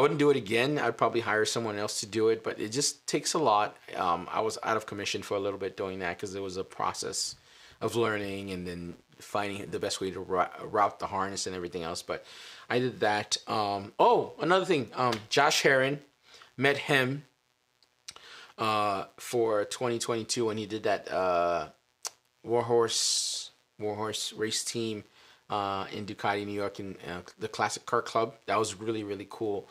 wouldn't do it again. I'd probably hire someone else to do it, but it just takes a lot. I was out of commission for a little bit doing that because it was a process of learning and then finding the best way to route the harness and everything else. But I did that. Oh, another thing, Josh Heron. Met him for 2022 when he did that Warhorse race team in Ducati, New York, in the Classic Car Club. That was really, really cool.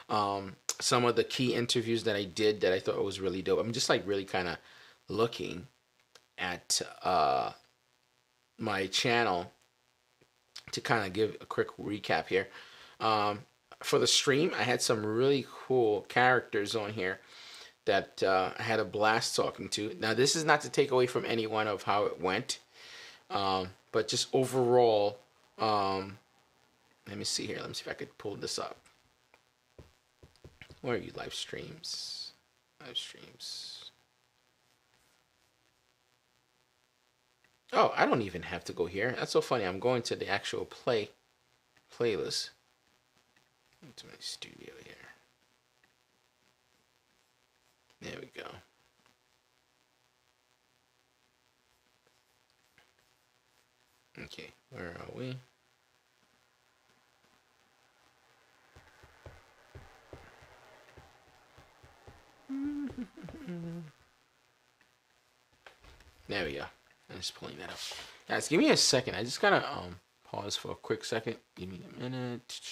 Some of the key interviews that I did that I thought was really dope. I'm just like really kind of looking at my channel to kind of give a quick recap here. For the stream, I had some really cool characters on here that I had a blast talking to. Now, this is not to take away from any one of how it went, but just overall, let me see here. Let me see if I could pull this up. Where are you? Live streams. Live streams. Oh, I don't even have to go here. That's so funny. I'm going to the actual playlist. To my studio here. There we go. Okay, where are we? There we go. I'm just pulling that up. Guys, give me a second. I just gotta pause for a quick second. Give me a minute.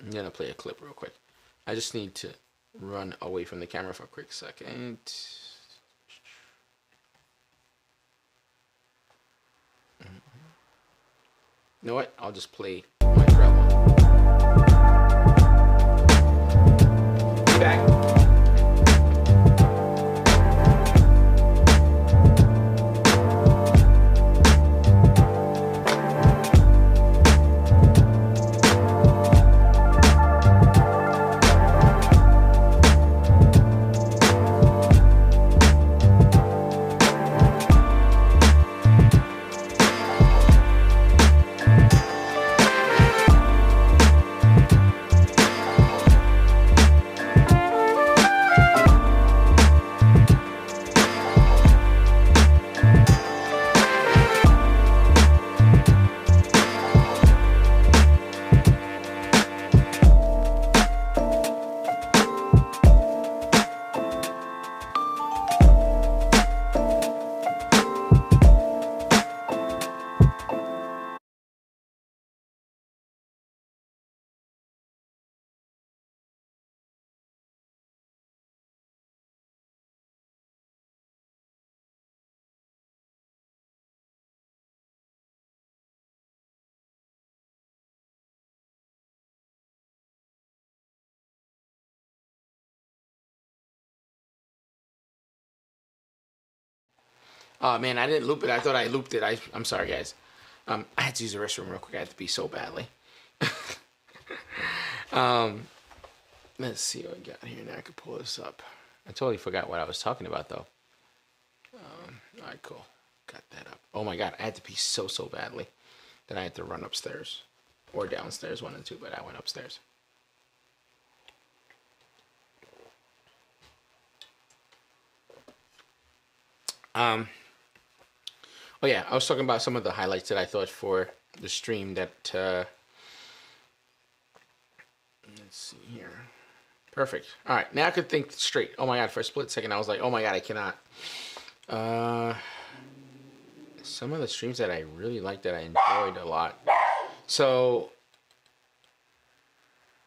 I'm gonna play a clip real quick. I just need to run away from the camera for a quick second. You know what? I'll just play my drama. Be back. Oh man, I didn't loop it. I thought I looped it. I'm sorry, guys. I had to use the restroom real quick. I had to pee so badly. Let's see what I got here. Now I can pull this up. I totally forgot what I was talking about though. All right, cool. Got that up. Oh my god, I had to pee so badly that I had to run upstairs or downstairs, one and two, but I went upstairs. Oh yeah, I was talking about some of the highlights that I thought for the stream that let's see here. Perfect. All right, now I could think straight. Oh my god, for a split second I was like, oh my god, I cannot. Some of the streams that I really liked that I enjoyed a lot. So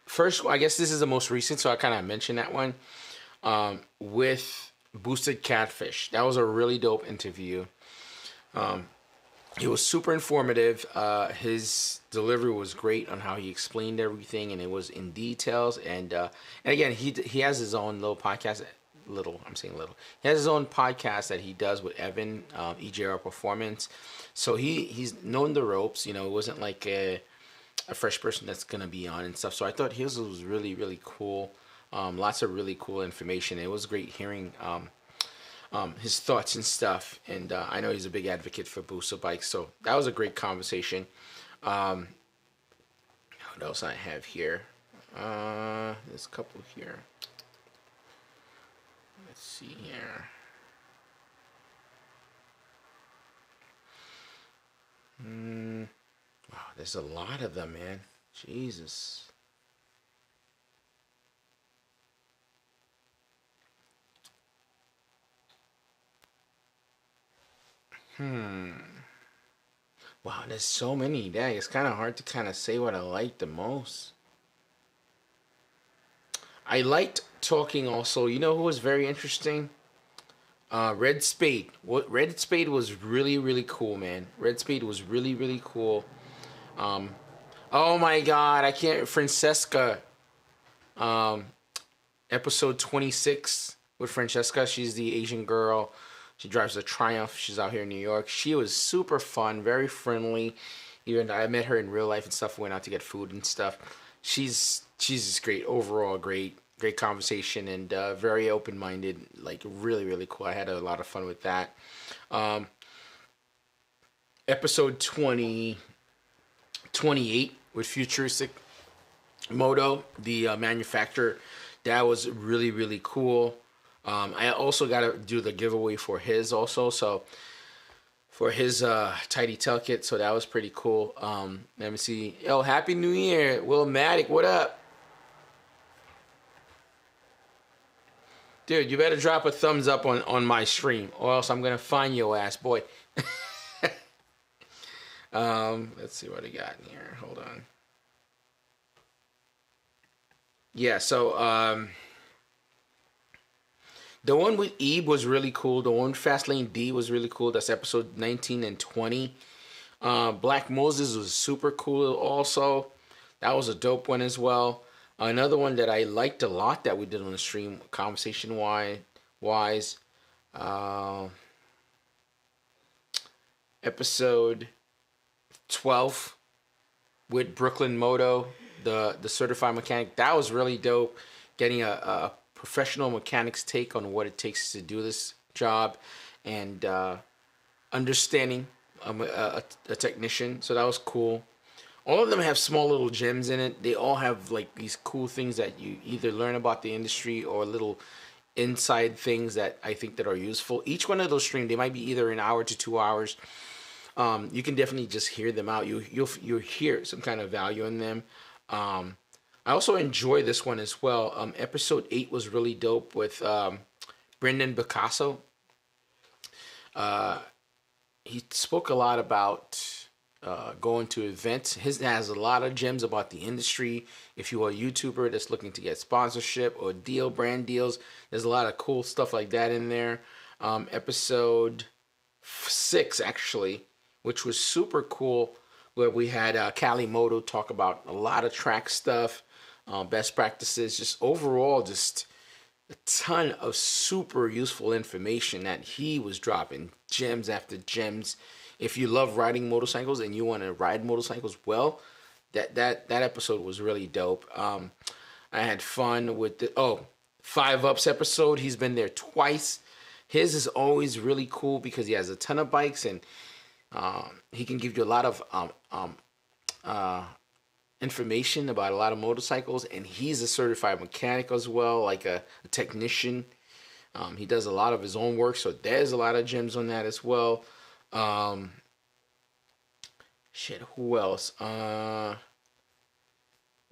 first, I guess this is the most recent, so I kind of mentioned that one with Boosted Catfish. That was a really dope interview. It was super informative. His delivery was great on how he explained everything, and it was in details. And again, he has his own little podcast. I'm saying little. He has his own podcast that he does with Evan, EJR Performance. So he's known the ropes. You know, it wasn't like a fresh person that's gonna be on and stuff. So I thought his was really cool. Lots of really cool information. It was great hearing his thoughts and stuff. And I know he's a big advocate for Booster bikes. So that was a great conversation. What else I have here? There's a couple here. Let's see here. Wow, there's a lot of them, man. Jesus. Wow, there's so many. Dang, it's kind of hard to kind of say what I like the most. I liked talking also. You know who was very interesting? Red Spade. Red Spade was really cool, man. Red Spade was really cool. Oh my god, I can't. Francesca. Episode 26 with Francesca. She's the Asian girl. She drives a Triumph. She's out here in New York. She was super fun, very friendly. Even I met her in real life and stuff. We went out to get food and stuff. She's just great overall. Great conversation and very open-minded. Like really cool. I had a lot of fun with that. Episode 28 with Futuristic Moto, the manufacturer. That was really cool. I also got to do the giveaway for his also. So for his Tidy Tail kit. So that was pretty cool. Let me see. Yo, Happy New Year. Will Matic, what up? Dude, you better drop a thumbs up on my stream or else I'm going to find your ass, boy. Let's see what I got in here. Hold on. Yeah, so the one with Ebe was really cool. The one with Fastlane D was really cool. That's episode 19 and 20. Black Moses was super cool also. That was a dope one as well. Another one that I liked a lot that we did on the stream, conversation-wise, episode 12 with Brooklyn Moto, the certified mechanic. That was really dope. Getting a professional mechanic's take on what it takes to do this job and understanding a technician. So that was cool. All of them have small little gems in it. They all have like these cool things that you either learn about the industry or little inside things that I think that are useful. Each one of those streams, they might be either an hour to 2 hours. You can definitely just hear them out. You'll hear some kind of value in them. I also enjoy this one as well. Episode 8 was really dope with Brendan Picasso. He spoke a lot about going to events. His has a lot of gems about the industry. If you are a YouTuber that's looking to get sponsorship or brand deals, there's a lot of cool stuff like that in there. Episode 6 actually, which was super cool, where we had Cali Moto talk about a lot of track stuff, best practices, just overall, just a ton of super useful information that he was dropping, gems after gems. If you love riding motorcycles and you want to ride motorcycles well, that episode was really dope. I had fun with the 5 Ups episode. He's been there twice. His is always really cool because he has a ton of bikes and he can give you a lot of information about a lot of motorcycles, and he's a certified mechanic as well, like a technician. He does a lot of his own work, so there's a lot of gems on that as well. Who else?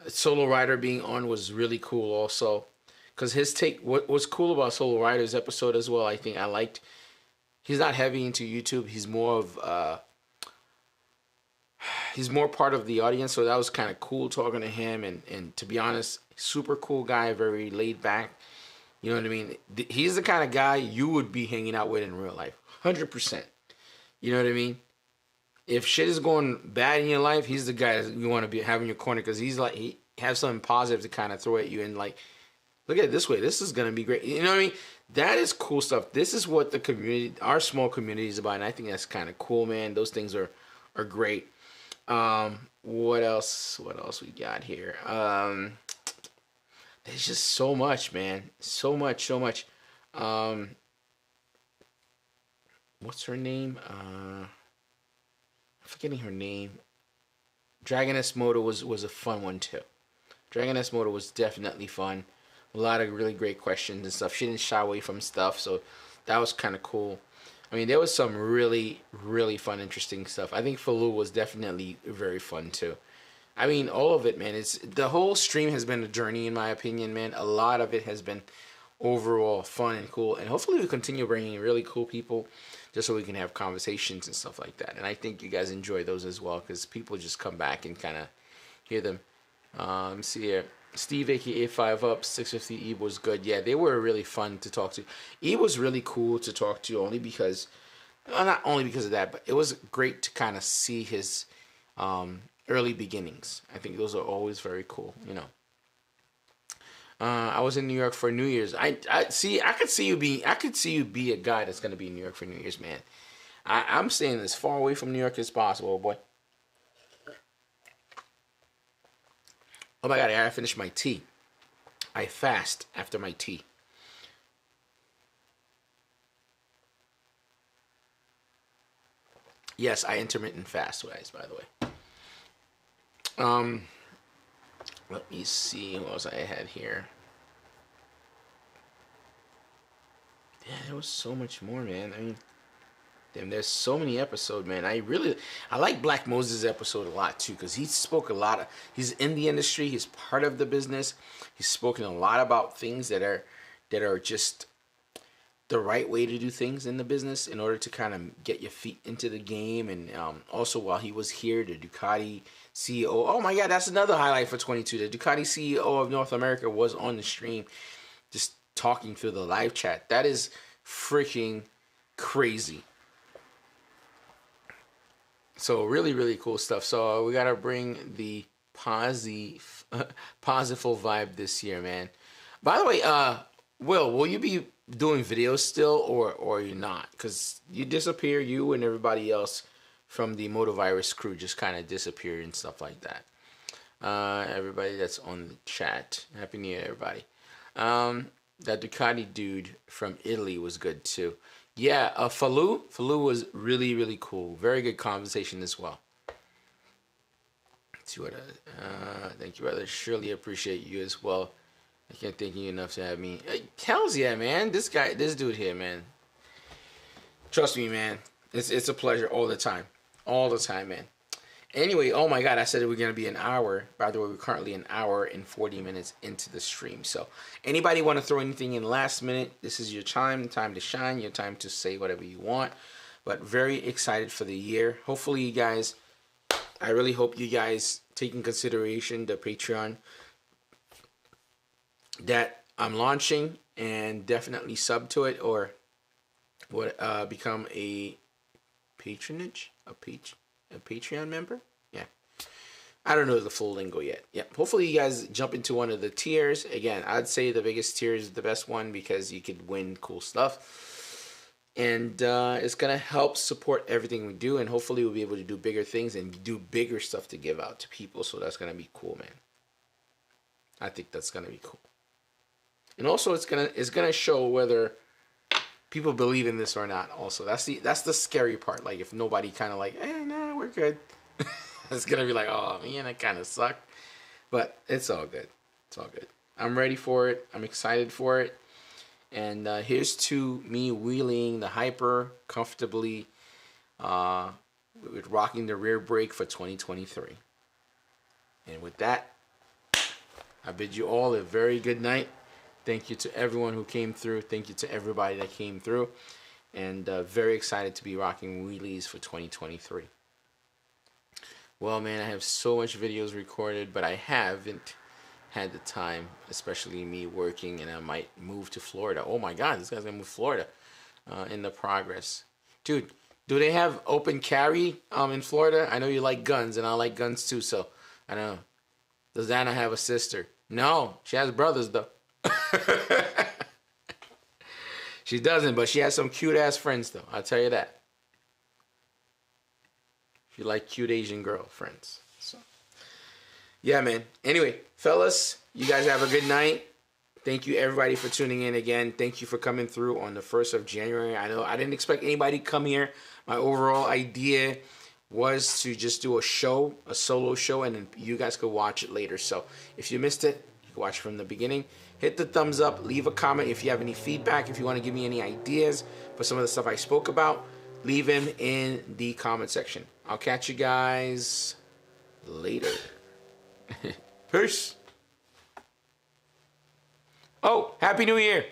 Solo Rider being on was really cool also, because his take, what was cool about Solo Rider's episode as well, I think I liked, he's not heavy into YouTube, he's more of he's more part of the audience, so that was kind of cool talking to him. And to be honest, super cool guy, very laid back. You know what I mean? He's the kind of guy you would be hanging out with in real life, 100%. You know what I mean? If shit is going bad in your life, he's the guy that you want to be having your corner, because he's like, he has something positive to kind of throw at you and like, look at it this way, this is gonna be great. You know what I mean? That is cool stuff. This is what the community, our small community, is about, and I think that's kind of cool, man. Those things are great. What else we got here? There's just so much, man. So much. What's her name? I'm forgetting her name. Dragoness Moto was a fun one too. Dragoness Moto was definitely fun. A lot of really great questions and stuff. She didn't shy away from stuff, so that was kind of cool. I mean, there was some really, really fun, interesting stuff. I think Falou was definitely very fun too. I mean, all of it, man. The whole stream has been a journey, in my opinion, man. A lot of it has been overall fun and cool, and hopefully we continue bringing really cool people, just so we can have conversations and stuff like that. And I think you guys enjoy those as well, because people just come back and kind of hear them. Let me see here. Steve, aka 5 Up, 650 Eve was good. Yeah, they were really fun to talk to. Eve was really cool to talk to, only because, well, not only because of that, but it was great to kind of see his early beginnings. I think those are always very cool, you know. I was in New York for New Year's. I could see you be a guy that's gonna be in New York for New Year's, man. I'm staying as far away from New York as possible, boy. Oh my god, I gotta finish my tea. I fast after my tea. Yes, I intermittent fast, guys, by the way. Let me see what else I had here. Yeah, there was so much more, man. I mean, damn, there's so many episodes, man. I like Black Moses' episode a lot too, because he spoke a lot of, he's in the industry, he's part of the business. He's spoken a lot about things that are just the right way to do things in the business in order to kind of get your feet into the game. And also, while he was here, the Ducati CEO, oh my god, that's another highlight for 22. The Ducati CEO of North America was on the stream just talking through the live chat. That is freaking crazy. So really, really cool stuff. So we gotta bring the positive vibe this year, man. By the way, will you be doing videos still, or you're not? Because you disappear, you and everybody else from the Motovirus crew just kind of disappeared and stuff like that. Everybody that's on the chat, happy New Year, everybody. That Ducati dude from Italy was good too. Yeah, Falou was really, really cool. Very good conversation as well. Let's see what thank you, brother. Surely appreciate you as well. I can't thank you enough to have me. Hells yeah, man. This dude here, man. Trust me, man. It's a pleasure all the time. All the time, man. Anyway, oh my god, I said it was going to be an hour. By the way, we're currently an hour and 40 minutes into the stream. So, anybody want to throw anything in last minute? This is your time to shine, your time to say whatever you want. But very excited for the year. Hopefully, you guys, I really hope you guys take in consideration the Patreon that I'm launching, and definitely sub to it, or what become a Patreon member. Yeah, I don't know the full lingo yet. Yep. Hopefully you guys jump into one of the tiers. Again, I'd say the biggest tier is the best one because you could win cool stuff. And it's going to help support everything we do. And hopefully we'll be able to do bigger things and do bigger stuff to give out to people. So that's going to be cool, man. I think that's going to be cool. And also it's gonna show whether people believe in this or not. Also, that's the scary part. Like if nobody kind of like, no, we're good. It's gonna be like, oh man, that kind of sucked. But it's all good. It's all good. I'm ready for it. I'm excited for it. And here's to me wheeling the Hyper comfortably with rocking the rear brake for 2023. And with that, I bid you all a very good night. Thank you to everyone who came through. Thank you to everybody that came through. And very excited to be rocking wheelies for 2023. Well, man, I have so much videos recorded, but I haven't had the time, especially me working, and I might move to Florida. Oh my God, this guy's gonna move to Florida in the progress. Dude, do they have open carry in Florida? I know you like guns, and I like guns too, so I don't know. Does Anna have a sister? No, she has brothers though. She doesn't, but she has some cute ass friends though. I'll tell you that. If you like cute Asian girl friends. So yeah, man. Anyway, fellas, you guys have a good night. Thank you everybody for tuning in again. Thank you for coming through on the 1st of January. I know I didn't expect anybody to come here. My overall idea was to just do a show, a solo show, and then you guys could watch it later. So if you missed it, you can watch it from the beginning. Hit the thumbs up, leave a comment if you have any feedback, if you want to give me any ideas for some of the stuff I spoke about, leave them in the comment section. I'll catch you guys later. Peace. Oh, Happy New Year.